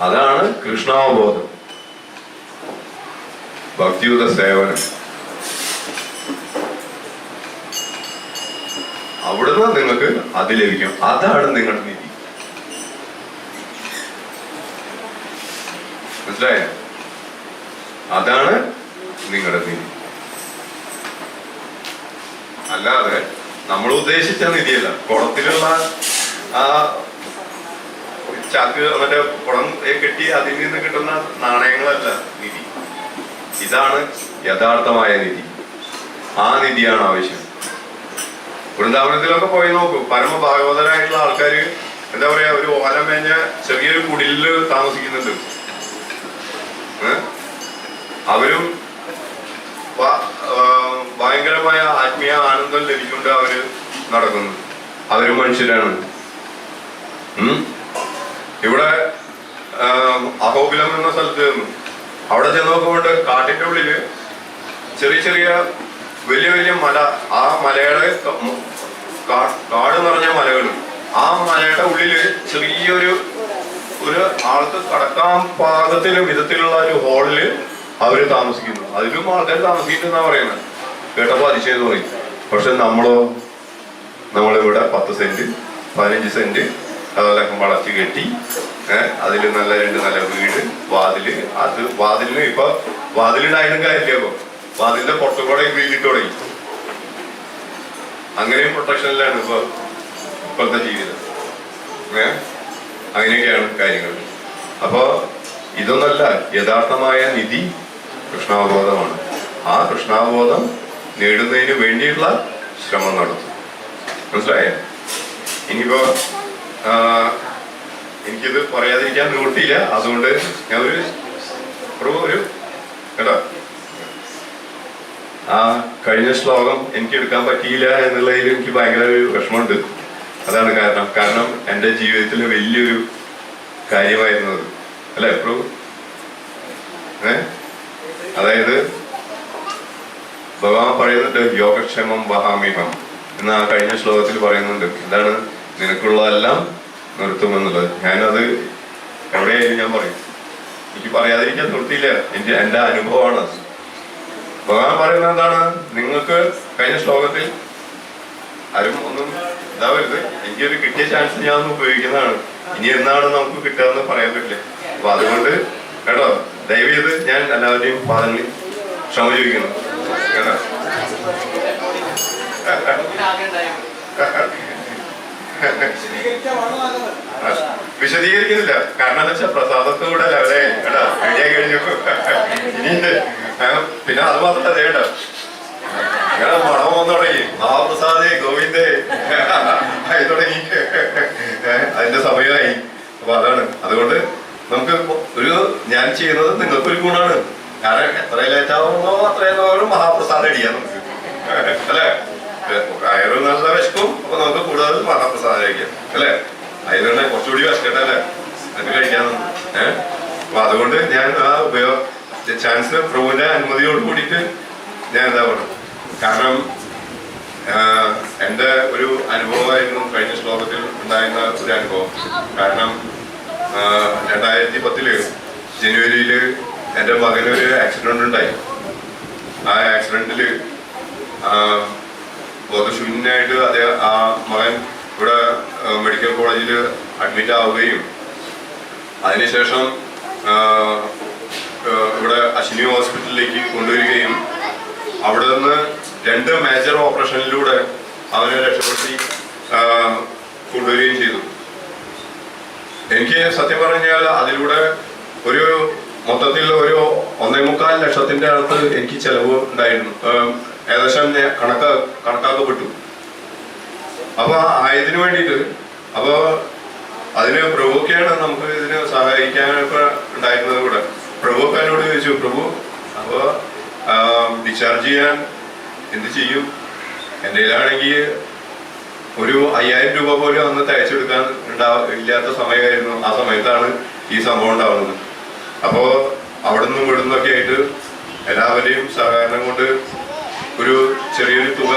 അതാണ് കൃഷ്ണാവബോധം, ഭക്തിയുത സേവനം. അവിടുന്ന് നിങ്ങൾക്ക് അത് ലഭിക്കും. അതാണ് നിങ്ങളുടെ നിധി. മനസ്സിലായോ? അതാണ് നിങ്ങളുടെ നിധി. അല്ലാതെ നമ്മൾ ഉദ്ദേശിച്ച നിധിയല്ല. കുളത്തിലുള്ള ആ ചാക്ക് മറ്റേ കുളം കെട്ടി അതിൽ നിന്ന് കിട്ടുന്ന നാണയങ്ങളല്ല നിധി. ഇതാണ് യഥാർത്ഥമായ നിധി. ആ നിധിയാണ് ആവശ്യം. വൃന്ദാവനത്തിലൊക്കെ പോയി നോക്കൂ. പരമഭാഗവതരായിട്ടുള്ള ആൾക്കാര് എന്താ പറയാ, ഒരു ഓലം മേഞ്ഞ ചെറിയൊരു കുടിലില് താമസിക്കുന്നുണ്ട്. അവരും ഭയങ്കരമായ ആത്മീയ ആനന്ദം ലഭിച്ചുകൊണ്ട് അവര് നടക്കുന്നു. അവരും മനുഷ്യരാണ്. ഇവിടെ അഹോബിലം എന്ന സ്ഥലത്ത് നിന്നു അവിടെ ചെന്ന് നോക്കുമ്പോൾ കാട്ടിന്റെ ഉള്ളില് ചെറിയ ചെറിയ വലിയ വലിയ മല, ആ മലയുടെ കാട് നിറഞ്ഞ മലകൾ, ആ മലയുടെ ഉള്ളില് ചെറിയൊരു ആൾക്ക് കടക്കാൻ പാകത്തിന് വിധത്തിലുള്ള ഒരു ഹോളില് അവര് താമസിക്കുന്നു. അതിലും ആൾക്കാർ താമസിക്കുന്നാ പറയുന്നത്. കേട്ടപ്പോ അതിശയം പറയും. പക്ഷെ നമ്മളിവിടെ 10 സെന്റ് 15 സെന്റ് അതെല്ലാം വളച്ച് കെട്ടി, അതില് നല്ല 2 നല്ല വീട്, വാതില്, അത് വാതിലിന് ഇപ്പൊ വാതിലിടാനും കാര്യമില്ല. ഇപ്പൊ വാതിലിന്റെ പുറത്തുകൂടെ വീടിട്ട് തുടങ്ങി. അങ്ങനെയും പ്രൊട്ടക്ഷനിലാണ് ഇപ്പോഴത്തെ ജീവിതം. അങ്ങനെയൊക്കെയാണ് കാര്യങ്ങൾ. അപ്പോ ഇതൊന്നല്ല, യഥാർത്ഥമായ നിധി കൃഷ്ണാവബോധമാണ്. ആ കൃഷ്ണാവബോധം നേടുന്നതിന് വേണ്ടിയുള്ള ശ്രമം നടത്തും. മനസ്സിലായോ? ഇനിയിപ്പോ എനിക്കിത് പറയാതിരിക്കാൻ നിവൃത്തിയില്ല. അതുകൊണ്ട് ഞാൻ ഒരു കേട്ടോ, ആ കഴിഞ്ഞ ശ്ലോകം എനിക്ക് എടുക്കാൻ പറ്റിയില്ല എന്നുള്ളതിൽ എനിക്ക് ഭയങ്കര ഒരു വിഷമമുണ്ട്. അതാണ് കാരണം എൻ്റെ ജീവിതത്തിലെ വലിയൊരു കാര്യമായിരുന്നു അത്. അല്ലെ പ്രഭു? അതായത് ഭഗവാൻ പറയുന്നുണ്ട് യോഗക്ഷേമം വഹാമിഹം എന്ന് ആ കഴിഞ്ഞ ശ്ലോകത്തിൽ പറയുന്നുണ്ട്. എന്താണ്? നിനക്കുള്ളതെല്ലാം നിർത്തുമെന്നുള്ളത്. ഞാനത് എവിടെയായാലും ഞാൻ പറയും. എനിക്ക് പറയാതിരിക്കാൻ നിർത്തിയില്ല. എൻ്റെ അനുഭവമാണ്. ഭഗവാൻ പറയുന്നത് എന്താണ്? നിങ്ങൾക്ക് കഴിഞ്ഞ ശ്ലോകത്തിൽ ആരും ഒന്നും ഇതാവരുത്. എനിക്കൊരു കിട്ടിയ ചാൻസ് ഞാൻ ഒന്ന് ഉപയോഗിക്കുന്നതാണ്. ഇനി എന്നാണ് നമുക്ക് കിട്ടുകയെന്ന് പറയാൻ പറ്റില്ല. അപ്പൊ അതുകൊണ്ട് കേട്ടോ, ദയവ് ചെയ്ത് ഞാൻ എല്ലാവരുടെയും പാദങ്ങളിൽ ക്ഷമ ചോദിക്കുന്നു. കേട്ടോ, വിശദീകരിക്കുന്നില്ല. കാരണം എന്താ വെച്ചാൽ പ്രസാദത്തോടെ ലെവലേ കേട്ടോ, റെഡിയായി കഴിഞ്ഞു. ഇനി പിന്നെ അത് മാത്രമല്ല കേട്ടോ, മണം വന്നു തുടങ്ങി. മഹാപ്രസാദേ ഗോവിന്ദേ ആയി തുടങ്ങി. അതിന്റെ സമയമായി. അപ്പൊ അതാണ്. അതുകൊണ്ട് നമുക്ക് ഞാൻ ചെയ്യുന്നത് നിങ്ങൾക്കൊരു ഗുണമാണ്. കാരണം എത്ര ലേറ്റ് ആവുന്നോ അത്രയും മഹാപ്രസാദം അടിയാം നമുക്ക്. അല്ലെ? കയറ് നല്ല വിശക്കും. അപ്പൊ നമുക്ക് കൂടുതൽ മഹാപ്രസാദം കഴിക്കാം. അല്ലെ? അതിന് കുറച്ചുകൂടി വിശക്കട്ടല്ലേ എന്നിട്ട് കഴിക്കാമെന്ന്. അപ്പൊ അതുകൊണ്ട് ഞാൻ ആ ചാൻസ് പ്രഭുവിന്റെ അനുമതിയോട് കൂടിയിട്ട് ഞാൻ എന്താ പറയുക. കാരണം എൻ്റെ ഒരു അനുഭവമായിരുന്നു കഴിഞ്ഞ ശ്ലോകത്തിൽ ഉണ്ടായിരുന്ന ഒരു അനുഭവം. കാരണം 2010 ജനുവരിയിൽ എൻ്റെ മകനൊരു ആക്സിഡന്റ് ഉണ്ടായി. ആ ആക്സിഡന്റിൽ ബോധശൂന്യനായിട്ട് ആ മകൻ ഇവിടെ മെഡിക്കൽ കോളേജിൽ അഡ്മിറ്റ് ആവുകയും അതിനുശേഷം ഇവിടെ അശ്വിനി ഹോസ്പിറ്റലിലേക്ക് കൊണ്ടുവരികയും അവിടെ നിന്ന് 2 മേജർ ഓപ്പറേഷനിലൂടെ അവനെ രക്ഷപ്പെടുത്തി കൊണ്ടുവരികയും ചെയ്തു. എനിക്ക് സത്യം പറഞ്ഞാൽ അതിലൂടെ ഒരു മൊത്തത്തിൽ ഒരു 1.25 ലക്ഷത്തിന്റെ അടുത്ത് എനിക്ക് ചെലവ് ഉണ്ടായിരുന്നു. ഏകദേശം കണക്കാക്കപ്പെട്ടു. അപ്പൊ ഇതിനു വേണ്ടിയിട്ട് അപ്പൊ അതിന് പ്രഭുക്കാണ് നമുക്ക് ഇതിന് സഹായിക്കാനൊക്കെ ഉണ്ടായിരുന്നത്. കൂടെ പ്രഭുക്കാനോട് ചോദിച്ചു, പ്രഭു അപ്പൊ ഡിസ്ചാർജ് ചെയ്യാൻ എന്ത് ചെയ്യും? എൻ്റെ കയ്യിലാണെങ്കിൽ ഒരു 5000 രൂപ പോലും അന്ന് തയ്ച്ചെടുക്കാൻ ഇല്ലാത്ത സമയമായിരുന്നു. ആ സമയത്താണ് ഈ സംഭവം ഉണ്ടാവുന്നത്. അപ്പോ അവിടെ നിന്നും ഇവിടെ നിന്നൊക്കെ ആയിട്ട് എല്ലാവരെയും സഹകരണം കൊണ്ട് ഒരു ചെറിയൊരു തുക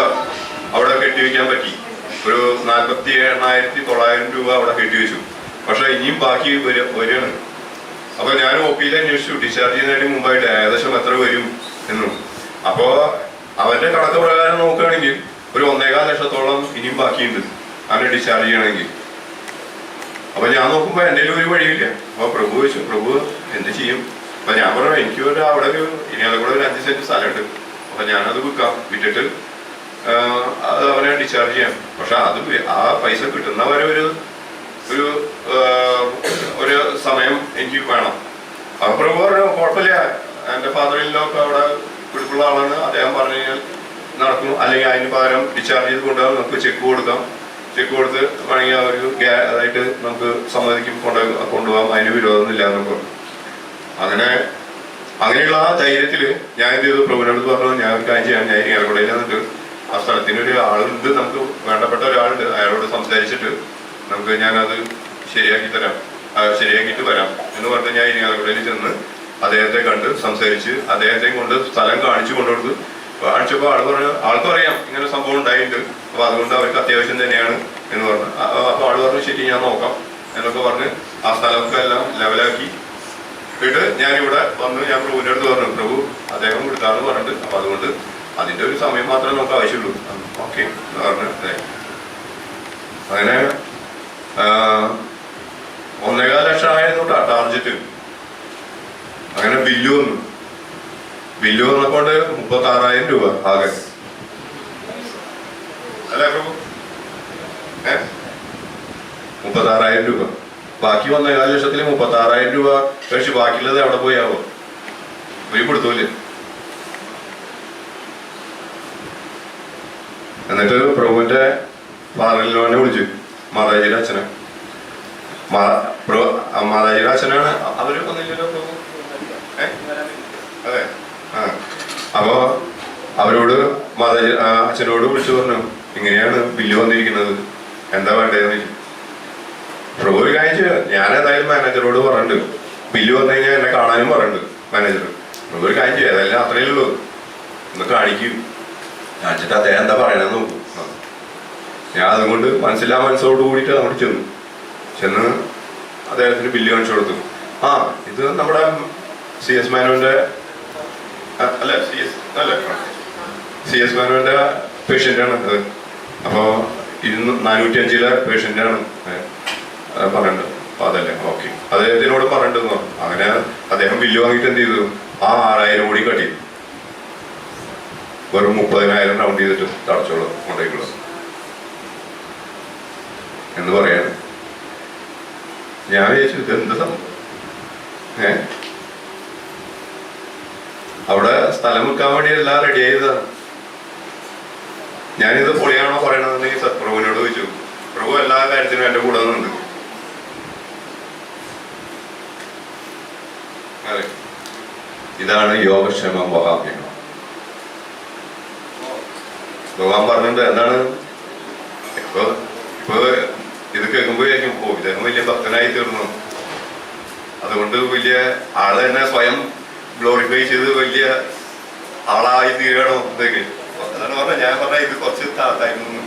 അവിടെ കെട്ടിവെക്കാൻ പറ്റി. ഒരു 48,900 രൂപ അവിടെ കെട്ടിവെച്ചു. പക്ഷെ ഇനിയും ബാക്കി വരികയാണ്. അപ്പൊ ഞാൻ ഒപ്പിയിൽ അന്വേഷിച്ചു ഡിസ്ചാർജ് ചെയ്യുന്നതിന് മുമ്പായിട്ട് ഏകദേശം എത്ര വരും എന്നും. അപ്പോ അവന്റെ കണക്ക് പ്രകാരം നോക്കുകയാണെങ്കിൽ ഒരു 1.25 ലക്ഷത്തോളം ഇനിയും ബാക്കിയുണ്ട് അവനെ ഡിസ്ചാർജ് ചെയ്യണമെങ്കിൽ. അപ്പൊ ഞാൻ നോക്കുമ്പോ എൻ്റെ ഒരു വഴിയില്ല. അപ്പൊ പ്രഭു ചോദിച്ചു, പ്രഭു എന്ത് ചെയ്യും? അപ്പൊ ഞാൻ പറഞ്ഞു, എനിക്ക് അവിടെ ഇനി അതുകൂടെ ഒരു 5 സെന്റ് സ്ഥലമുണ്ട്. അപ്പൊ ഞാനത് വിറ്റിട്ട് അത് അവനെ ഡിസ്ചാർജ് ചെയ്യാം. പക്ഷെ അത് ആ പൈസ കിട്ടുന്നവരെ ഒരു സമയം എനിക്ക് വേണം. അപ്പൊ പ്രഭു പറഞ്ഞു, കുഴപ്പമില്ല, എൻ്റെ ഫാദറിലൊക്കെ അവിടെ പിടിപ്പുള്ള ആളാണ്, അദ്ദേഹം പറഞ്ഞു കഴിഞ്ഞാൽ നടക്കും. അല്ലെങ്കിൽ അതിന് പകരം ഡിസ്ചാർജ് ചെയ്ത് കൊണ്ടുപോകാൻ നമുക്ക് ചെക്ക് കൊടുക്കാം. ചെക്ക് കൊടുത്ത് വേണമെങ്കിൽ അവർക്ക് അതായിട്ട് നമുക്ക് സമ്മതിക്കും കൊണ്ടുപോകാം. അതിന് വിരോധമൊന്നുമില്ല എന്നൊക്കെ പറഞ്ഞു. അങ്ങനെയുള്ള ആ ധൈര്യത്തിൽ ഞാൻ എന്ത് ചെയ്തു, പ്രഭുവിനോട് പറഞ്ഞു, ഞാൻ ഒരു കാര്യം ചെയ്യാം, ഞാൻ ഏറെക്കുടയിൽ നിന്നിട്ട് ആ സ്ഥലത്തിനൊരു ആളുണ്ട്, നമുക്ക് വേണ്ടപ്പെട്ട ഒരാളുണ്ട്, അയാളോട് സംസാരിച്ചിട്ട് ഞാനത് ശരിയാക്കിയിട്ട് വരാം എന്ന് പറഞ്ഞ് ഞാൻ ഏറെക്കുടയിൽ ചെന്ന് അദ്ദേഹത്തെ കണ്ട് സംസാരിച്ച് അദ്ദേഹത്തെ കൊണ്ട് സ്ഥലം കാണിച്ചു കൊണ്ടുകൊടുത്ത് കാണിച്ചപ്പോൾ ആൾക്കും അറിയാം ഇങ്ങനെ സംഭവം ഉണ്ടായിട്ടുണ്ട്. അപ്പൊ അതുകൊണ്ട് അവർക്ക് അത്യാവശ്യം തന്നെയാണ് എന്ന് പറഞ്ഞു. അപ്പൊ ആള് പറഞ്ഞു, ശരി ഞാൻ നോക്കാം എന്നൊക്കെ പറഞ്ഞ് ആ സ്ഥലമൊക്കെ എല്ലാം ലെവലാക്കി ഇട്ട് ഞാനിവിടെ വന്ന് ഞാൻ പ്രഭുവിൻ്റെ അടുത്ത് പറഞ്ഞു, പ്രഭു അദ്ദേഹം കൊടുക്കാന്ന് പറഞ്ഞിട്ട്, അപ്പൊ അതുകൊണ്ട് അതിന്റെ ഒരു സമയം മാത്രമേ നമുക്ക് ആവശ്യമുള്ളൂ. ഓക്കെ എന്ന് പറഞ്ഞു. അങ്ങനെ 1.25 ലക്ഷം ആയിരുന്നു ടാർജറ്റ്. അങ്ങനെ ബില്ല് വന്നപ്പോണ്ട് 36,000 രൂപ ആകെ. അല്ലേ പ്രഭു? 36,000 രൂപ. ബാക്കി 1.25 ലക്ഷത്തിൽ 36,000 രൂപ കഴിച്ച് ബാക്കിയുള്ളത് എവിടെ പോയാവോ? പോയി കൊടുത്തൂല്ലേ? എന്നിട്ട് പ്രഭുവിന്റെ ഫാദറിനെ വിളിച്ചു, മാതാജിയുടെ അച്ഛനെ. മാതാജിയുടെ അച്ഛനാണ്. അവര് വന്നില്ലല്ലോ പ്രഭു? അതെ. അപ്പോ അവരോട് അച്ഛനോട് വിളിച്ചു പറഞ്ഞു, ഇങ്ങനെയാണ് ബില്ല് വന്നിരിക്കുന്നത്, എന്താ വേണ്ടതെന്ന് ചോദിച്ചു. പ്രഭു ഒരു കാര്യം ചെയ്യാം, ഞാൻ ഏതായാലും മാനേജറോട് പറഞ്ഞിട്ടുണ്ട്, ബില്ല് വന്നു കഴിഞ്ഞാൽ എന്നെ കാണാനും പറഞ്ഞിട്ടുണ്ട് മാനേജർ. പ്രഭു ഒരു കാര്യം ചെയ്യാം, ഏതായാലും അത്രയേ ഉള്ളൂ, ഒന്ന് കാണിച്ചിട്ട് അദ്ദേഹം എന്താ പറയണെന്ന് നോക്കും. ഞാൻ അതുകൊണ്ട് മനസ്സോട് കൂടിയിട്ട് അങ്ങോട്ട് ചെന്ന് അദ്ദേഹത്തിന് ബില്ല് കാണിച്ചു കൊടുത്തു. ഇത് നമ്മുടെ CS മാനുവിന്റെ CS മാനുവിന്റെ പേഷ്യൻ്റാണ് അത്. അപ്പോൾ 405 പേഷ്യൻ്റാണ് പറയണ്ടത്. അപ്പൊ അതല്ലേ, ഓക്കെ, അദ്ദേഹത്തിനോട് പറയണ്ടെന്ന് പറഞ്ഞു. അങ്ങനെ അദ്ദേഹം ബില്ല് വാങ്ങിയിട്ട് എന്ത് ചെയ്തു, ആ 6,000 കൂടി കട്ടി വെറും 30,000 റൗണ്ട് ചെയ്തിട്ട് തടച്ചോളൂ കൊണ്ടേക്കുള്ളൂ എന്ന് പറയാണ്. ഞാൻ വിചാരിച്ചു ഇത് എന്ത് സംഭവം? അവിടെ സ്ഥലം വിൽക്കാൻ വേണ്ടി എല്ലാം റെഡി ആയതാണ്. ഞാനിത് പൊളിയാണോ പറയണതെന്നുണ്ടെങ്കിൽ പ്രഭുവിനോട് ചോദിച്ചു. പ്രഭു എല്ലാ കാര്യത്തിനും എന്റെ കൂടെ നിന്നുണ്ട്. അതെ, ഇതാണ് യോഗക്ഷേമം വഹാമ്യം. ഭഗവാൻ പറഞ്ഞിട്ടുണ്ട് എന്താണ്, ഇപ്പൊ ഇത് കേൾക്കുമ്പോഴേക്കും ഇദ്ദേഹം വലിയ ഭക്തനായി തീർന്നു, അതുകൊണ്ട് വലിയ ആള് തന്നെ സ്വയം ഗ്ലോറിഫൈ ചെയ്ത് വലിയ ആളായി തീരണോ ഇതൊക്കെ. അതാണ് എന്ന് പറഞ്ഞാൽ ഞാൻ പറഞ്ഞ ഇത് കുറച്ച് താത്തായിരുന്നു,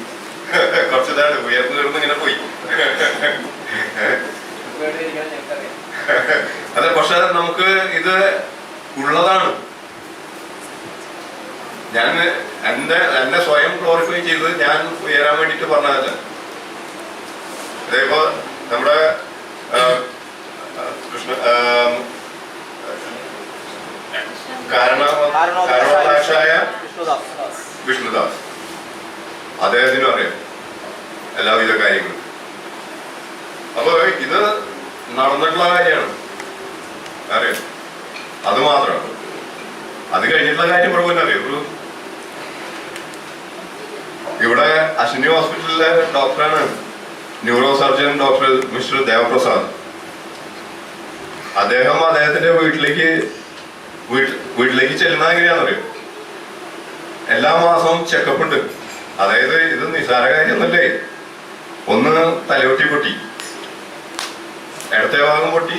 കുറച്ച് ഇതാണ് ഉയർന്നു ഉയർന്ന് ഇങ്ങനെ പോയി. അതെ, പക്ഷെ നമുക്ക് ഇത് ഉള്ളതാണ്. ഞാൻ എന്നെ സ്വയം ഗ്ലോറിഫൈ ചെയ്ത് ഞാൻ ഉയരാൻ വേണ്ടിട്ട് പറഞ്ഞതല്ല. അതേപ്പോ നമ്മുടെ കാരണവകാശായ വിഷ്ണുദാസ്, അദ്ദേഹത്തിനും അറിയാം എല്ലാവിധ കാര്യങ്ങളും. അപ്പൊ ഇത് നടന്നിട്ടുള്ള കാര്യമാണ്, അറിയാം. അത് മാത്രമാണ്. അത് കഴിഞ്ഞിട്ടുള്ള കാര്യം പ്രഭുവിന് അറിയാം. ഇവിടെ അശ്വിനി ഹോസ്പിറ്റലിലെ ഡോക്ടറാണ് neuro surgeon doctor mister Devaprasad. അദ്ദേഹത്തിന്റെ വീട്ടിലേക്ക് ചെല്ലുന്നത് എങ്ങനെയാണെന്നറിയോ? എല്ലാ മാസവും ചെക്കപ്പ് ഉണ്ട്. അതായത് ഇത് നിസ്സാര കാര്യമൊന്നല്ലേ. ഒന്ന് തലയൊട്ടി പൊട്ടി, ഇടത്തെ ഭാഗം പൊട്ടി,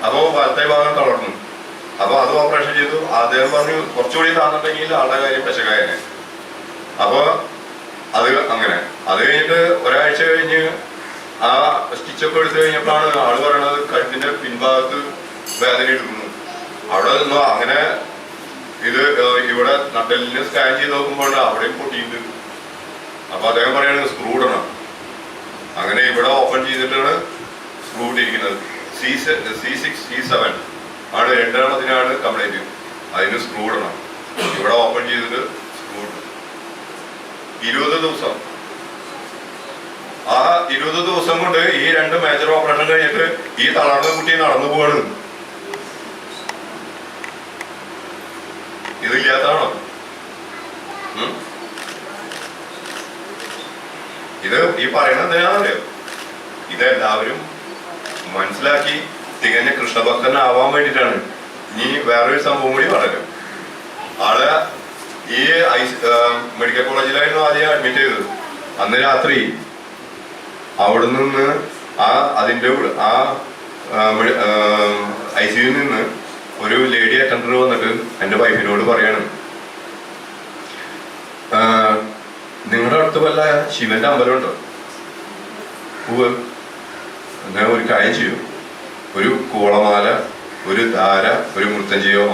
അതോ വലത്തെ ഭാഗം തളർന്നു. അപ്പൊ അത് ഓപ്പറേഷൻ ചെയ്തു. അദ്ദേഹം പറഞ്ഞു കുറച്ചുകൂടി താന്നിട്ടുണ്ടെങ്കിൽ ആളുടെ കാര്യം പെശകായനെ. അപ്പൊ അത് അങ്ങനെ. അത് കഴിഞ്ഞിട്ട് ഒരാഴ്ച കഴിഞ്ഞ് ആ സ്റ്റിച്ചൊക്കെ എടുത്തു കഴിഞ്ഞപ്പോഴാണ് ആള് പറയണത് കഴുത്തിന്റെ പിൻഭാഗത്ത് വേദന എടുക്കുന്നു. അവിടെ നിന്നോ അങ്ങനെ ഇത് ഇവിടെ നട്ടലിന് സ്കാൻ ചെയ്ത് നോക്കുമ്പോൾ അവിടെയും പൊട്ടിയിട്ടുണ്ട്. അപ്പൊ അദ്ദേഹം പറയണത് സ്ക്രൂ ഇടണം. അങ്ങനെ ഇവിടെ ഓപ്പൺ ചെയ്തിട്ടാണ് സ്ക്രൂ ഇട്ടിരിക്കുന്നത്. C6 C7 ആണ്, രണ്ടെണ്ണത്തിനാണ് കംപ്ലൈന്റ്. അതിന് സ്ക്രൂ ഇടണം. ഇവിടെ ഓപ്പൺ ചെയ്തിട്ട് സ്ക്രൂ ഇട്ടു. 20 ദിവസം. ആ 20 ദിവസം കൊണ്ട് ഈ 2 മേജർ ഓപ്പറേഷൻ കഴിഞ്ഞിട്ട് ഈ തളർന്ന കുട്ടി നടന്നു പോവാണ്. ഇതില്ലാത്താണോ? ഇത് ഈ പറയുന്നത് എന്തിനാണെന്നറിയോ? ഇതെല്ലാവരും മനസ്സിലാക്കി തികഞ്ഞ കൃഷ്ണഭക്തനാവാൻ വേണ്ടിയിട്ടാണ്. ഇനി വേറൊരു സംഭവം കൂടി പറയാം. ആള് ഈ മെഡിക്കൽ കോളേജിലായിരുന്നു ആദ്യം അഡ്മിറ്റ് ചെയ്തത്. അന്ന് രാത്രി അവിടെ നിന്ന് അതിന്റെ ICU നിന്ന് ഒരു ലേഡി അറ്റൻഡർ വന്നിട്ട് എൻ്റെ വൈഫിനോട് പറയാണ്, നിങ്ങളുടെ അടുത്ത് വല്ല ശിവന്റെ അമ്പലം ഉണ്ടോ? എന്നാ ഒരു കാര്യം ചെയ്യും, ഒരു കൂളമാല, ഒരു ധാര, ഒരു മൃത്തഞ്ജയോ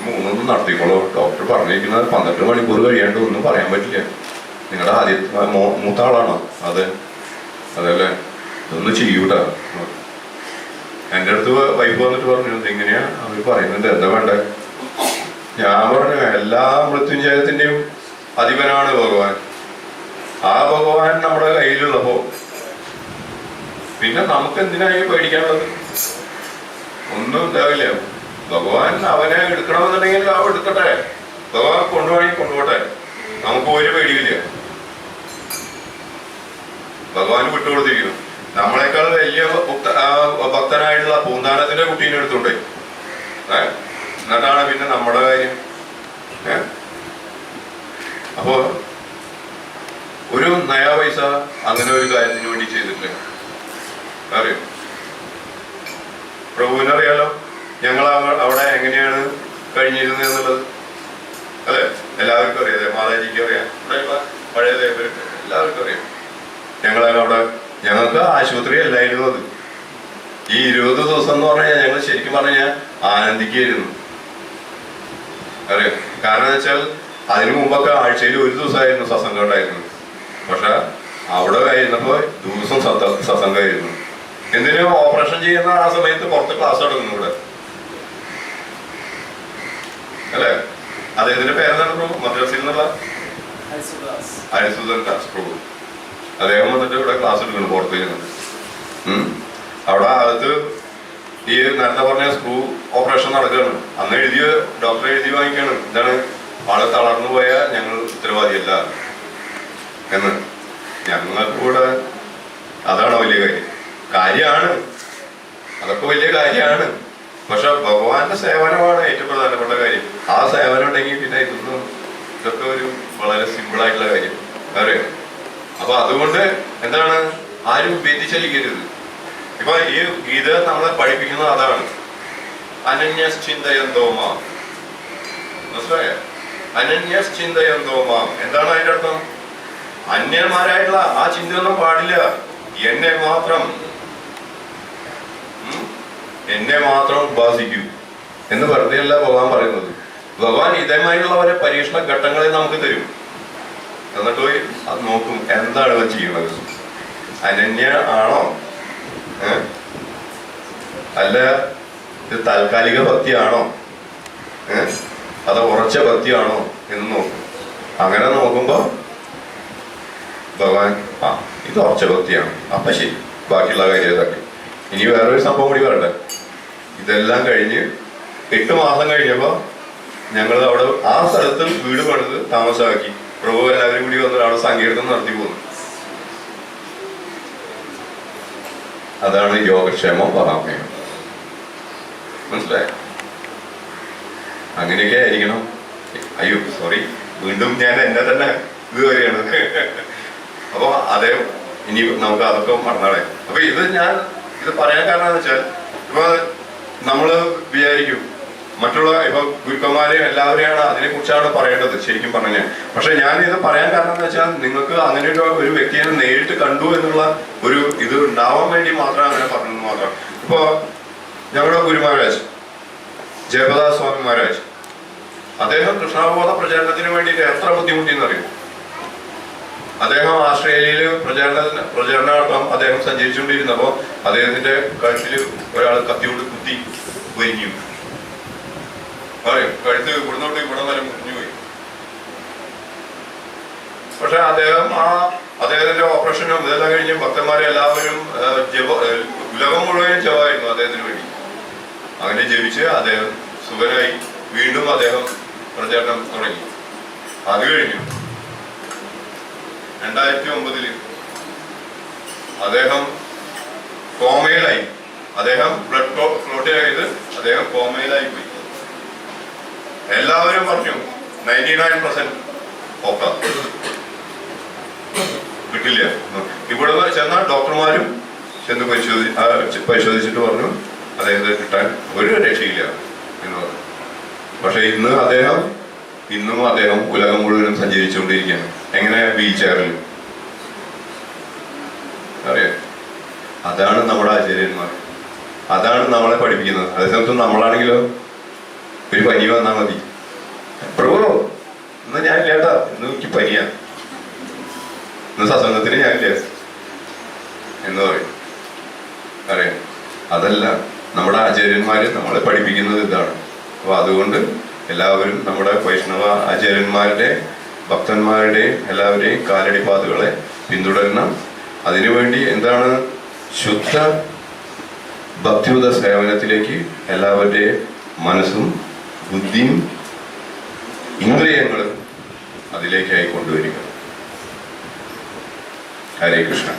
മൂന്നൊന്നും നടത്തിക്കോളൂ. ഡോക്ടർ പറഞ്ഞിരിക്കുന്നത് 12 മണിക്കൂർ കഴിയാണ്ട് ഒന്നും പറയാൻ പറ്റില്ല. നിങ്ങളുടെ ആദ്യത്തെ മൂത്ത ആളാണോ? അതല്ലേ, ഇതൊന്ന് ചെയ്യൂട്ടാ. എൻ്റെ അടുത്ത് വൈഫ് വന്നിട്ട് പറഞ്ഞു, എങ്ങനെയാ അവർ പറയുന്നത്, എന്താ വേണ്ടേ? ഞാൻ പറഞ്ഞു, എല്ലാ മൃത്യുഞ്ജയത്തിന്റെയും അധിപനാണ് ഭഗവാൻ. ആ ഭഗവാൻ നമ്മുടെ കയ്യിലുള്ളപ്പോ പിന്നെ നമുക്ക് എന്തിനായി പേടിക്കാനുള്ളത്? ഒന്നും ഉണ്ടാവില്ല. ഭഗവാൻ അവനെ എടുക്കണമെന്നുണ്ടെങ്കിൽ അവ എടുക്കട്ടെ. ഭഗവാൻ കൊണ്ടുപോകണമെങ്കിൽ കൊണ്ടുപോട്ടെ. നമുക്ക് ഒരു പേടിയില്ല. ഭഗവാൻ വിട്ടുകൊടുത്തിരിക്കുന്നു. നമ്മളെക്കാൾ വലിയ ഭക്തനായിട്ടുള്ള പൂന്താനത്തിന്റെ കുട്ടീനെ എടുത്തുണ്ടേ. എന്നിട്ടാണ് പിന്നെ നമ്മുടെ കാര്യം. അപ്പോ ഒരു നയാ പൈസ അങ്ങനെ ഒരു കാര്യത്തിന് വേണ്ടി ചെയ്തിട്ടില്ല. അറിയോ? പ്രഭുവിനറിയാലോ ഞങ്ങൾ അവിടെ എങ്ങനെയാണ് കഴിഞ്ഞിരുന്നത് എന്നുള്ളത്. അതെ, എല്ലാവർക്കും അറിയാം. അതെ, മാതാജിക്ക് അറിയാം, പഴയ ദേവർക്ക് എല്ലാവർക്കും അറിയാം. ഞങ്ങൾക്ക് ആശുപത്രി അല്ലായിരുന്നു അത്. ഈ 20 ദിവസം എന്ന് പറഞ്ഞാൽ ഞങ്ങൾ ശരിക്കും പറഞ്ഞാൽ ആനന്ദിക്കുകയായിരുന്നു. അറിയാം. കാരണം എന്ന് വെച്ചാൽ അതിനു മുമ്പൊക്കെ ആഴ്ചയിൽ ഒരു ദിവസമായിരുന്നു സത്സംഗം ഉണ്ടായിരുന്നു. പക്ഷെ അവിടെ കഴിഞ്ഞപ്പോ ദിവസം സത്സംഗമായിരുന്നു. എന്തിനും ഓപ്പറേഷൻ ചെയ്യുന്ന ആ സമയത്ത് പുറത്ത് ക്ലാസ് നടക്കുന്നു ഇവിടെ. അല്ലെ? അദ്ദേഹത്തിന്റെ പേരെന്താണ്? മദ്രാസിൽ നിന്നുള്ള ഹരിസുദൻ ദാസ് പ്രഭു. അദ്ദേഹം വന്നിട്ട് ഇവിടെ ക്ലാസ് എടുക്കുന്നു പുറത്ത് ചെയ്യുന്നത്. അവിടെ അകത്ത് ഈ നേരത്തെ പറഞ്ഞ സ്ക്രൂ ഓപ്പറേഷൻ നടക്കുകയാണ്. അന്ന് ഡോക്ടറെ എഴുതി വാങ്ങിക്കാണ്, എന്താണ് ആള് തളർന്നു പോയാൽ ഞങ്ങൾ ഉത്തരവാദിയല്ല എന്ന്. ഞങ്ങൾക്ക് കൂടെ അതാണ് വലിയ കാര്യമാണ്. അതൊക്കെ വലിയ കാര്യമാണ്. പക്ഷെ ഭഗവാന്റെ സേവനമാണ് ഏറ്റവും പ്രധാനപ്പെട്ട കാര്യം. ആ സേവനം ഉണ്ടെങ്കിൽ പിന്നെ ഇതൊക്കെ ഒരു വളരെ സിമ്പിൾ ആയിട്ടുള്ള കാര്യം അറിയാം. അപ്പൊ അതുകൊണ്ട് എന്താണ്, ആരും വ്യതിചലിക്കരുത്. ഇപ്പൊ ഈ ഗീത നമ്മളെ പഠിപ്പിക്കുന്നത് അതാണ്. അനന്യശ്ചിന്തയന്തോമ, മനസ്സിലായ? അനന്യസ് ചിന്തയന്തോ മാം. എന്താണ് അതിന്റെ അർത്ഥം? അന്യന്മാരായിട്ടുള്ള ആ ചിന്തയൊന്നും പാടില്ല. എന്നെ മാത്രം ഉപാസിക്കൂ എന്ന് വെറുതെയല്ല ഭഗവാൻ പറയുന്നത്. ഭഗവാൻ ഇതേമാതിരിയുള്ള പരീക്ഷണ ഘട്ടങ്ങളെ നമുക്ക് തരും. എന്നിട്ട് പോയി അത് നോക്കും, എന്താണ് ഇവൻ ചെയ്യുന്നത്, അനന്യ ആണോ, അല്ല ഇത് താൽക്കാലിക ഭക്തിയാണോ, അത് ഉറച്ച ഭക്തിയാണോ എന്ന് നോക്കും. അങ്ങനെ നോക്കുമ്പോ ഭഗവാൻ ഇത് ഉറച്ച ഭക്തിയാണ്, അപ്പൊ ശരി, ബാക്കിയുള്ള കാര്യം ഇതൊക്കെ. ഇനി വേറൊരു സംഭവം കൂടി പറയട്ടെ. ഇതെല്ലാം കഴിഞ്ഞ് 8 മാസം കഴിഞ്ഞപ്പോ ഞങ്ങൾ അവിടെ ആ സ്ഥലത്ത് വീട് പണിത് താമസമാക്കി. പ്രഭു എല്ലാവരും കൂടി വന്ന് അവിടെ സങ്കീർത്തനം നടത്തി പോകുന്നു. അതാണ് യോഗക്ഷേമം വഹാമയം. മനസ്സിലായോ? അങ്ങനെയൊക്കെ ആയിരിക്കണം. അയ്യോ സോറി, വീണ്ടും ഞാൻ എന്നെ തന്നെ ഇത് വരികയാണ്. അപ്പൊ അതേ ഇനി നമുക്ക് അതൊക്കെ മറന്നാളെ. അപ്പൊ ഇത് പറയാൻ കാരണം എന്ന് വെച്ചാൽ, ഇപ്പൊ നമ്മള് വിചാരിക്കും മറ്റുള്ള ഇപ്പൊ ഗുരുക്കന്മാരെയും എല്ലാവരെയാണ് അതിനെ കുറിച്ചാണ് പറയേണ്ടത് ശരിക്കും പറഞ്ഞാൽ. പക്ഷെ ഞാൻ ഇത് പറയാൻ കാരണം എന്ന് വെച്ചാൽ, നിങ്ങൾക്ക് അങ്ങനെ ഒരു വ്യക്തിയെ നേരിട്ട് കണ്ടു എന്നുള്ള ഒരു ഇത് ഉണ്ടാവാൻ വേണ്ടി മാത്രം അങ്ങനെ പറഞ്ഞത് മാത്രം. ഇപ്പൊ ഞങ്ങളുടെ ഗുരു മഹാരാജ് ജയപ്രദാസ് സ്വാമി മഹാരാജ്, അദ്ദേഹം കൃഷ്ണാവബോധ പ്രചാരണത്തിന് വേണ്ടിയിട്ട് എത്ര ബുദ്ധിമുട്ടിയെന്നറിയും. അദ്ദേഹം ആസ്ട്രേലിയയിൽ പ്രചരണാർത്ഥം അദ്ദേഹം സഞ്ചരിച്ചുകൊണ്ടിരുന്നപ്പോ അദ്ദേഹത്തിന്റെ കഴുത്തിൽ ഒരാൾ കത്തിയോട് കുത്തി വരിഞ്ഞു. പറയും കഴുത്ത് ഇവിടുന്നോട്ട് ഇവിടെ വരെ മുറിഞ്ഞുപോയി. പക്ഷെ അദ്ദേഹത്തിന്റെ ഓപ്പറേഷനും ഇതെല്ലാം കഴിഞ്ഞ് ഭക്തന്മാരെ എല്ലാവരും ഉലകം മുഴുവൻ ജപമായിരുന്നു അദ്ദേഹത്തിന് വേണ്ടി. അങ്ങനെ ജപിച്ച് അദ്ദേഹം സുഖനായി വീണ്ടും അദ്ദേഹം പ്രചാരണം തുടങ്ങി. അത് കഴിഞ്ഞു 2009 അദ്ദേഹം കോമയിലായി. അദ്ദേഹം ബ്ലഡ് ക്ലോട്ട് ചെയ്ത് അദ്ദേഹം കോമയിലായി പോയി. എല്ലാവരും പറഞ്ഞു 99% പോക്കാം, കിട്ടില്ല. ഇവിടെ ചെന്നാൽ ഡോക്ടർമാരും ചെന്ന് പരിശോധിച്ചിട്ട് പറഞ്ഞു അദ്ദേഹത്തെ കിട്ടാൻ ഒരു രക്ഷയില്ല എന്ന് പറഞ്ഞു. പക്ഷെ ഇന്നും അദ്ദേഹം ഉലകം മുഴുവനും സഞ്ചരിച്ചുകൊണ്ടിരിക്കുകയാണ്. എങ്ങനെ? വീൽ ചെയറിൽ. അറിയാം, അതാണ് നമ്മുടെ ആചാര്യന്മാർ, അതാണ് നമ്മളെ പഠിപ്പിക്കുന്നത്. അതേസമയത്ത് നമ്മളാണെങ്കിലോ ഒരു പനി വന്നാൽ മതി, പ്രഭു ഇന്ന് ഞാനില്ലേട്ടാ, ഇന്ന് എനിക്ക് പനിയാ, ഇന്ന് സത്സംഗത്തിന് ഞാനില്ല എന്ന് പറയും. അറിയാം, അതല്ല നമ്മുടെ ആചാര്യന്മാര് നമ്മളെ പഠിപ്പിക്കുന്നത് ഇതാണ്. അപ്പൊ അതുകൊണ്ട് എല്ലാവരും നമ്മുടെ വൈഷ്ണവ ആചാര്യന്മാരുടെ ഭക്തന്മാരുടെ എല്ലാവരെയും കാലടിപ്പാതകളെ പിന്തുടരണം. അതിനുവേണ്ടി എന്താണ് ശുദ്ധ ഭക്തിയുത സേവനത്തിലേക്ക് എല്ലാവരുടെയും മനസ്സും ബുദ്ധിയും ഇന്ദ്രിയങ്ങളും അതിലേക്കായി കൊണ്ടുവരിക. ഹരേ കൃഷ്ണ.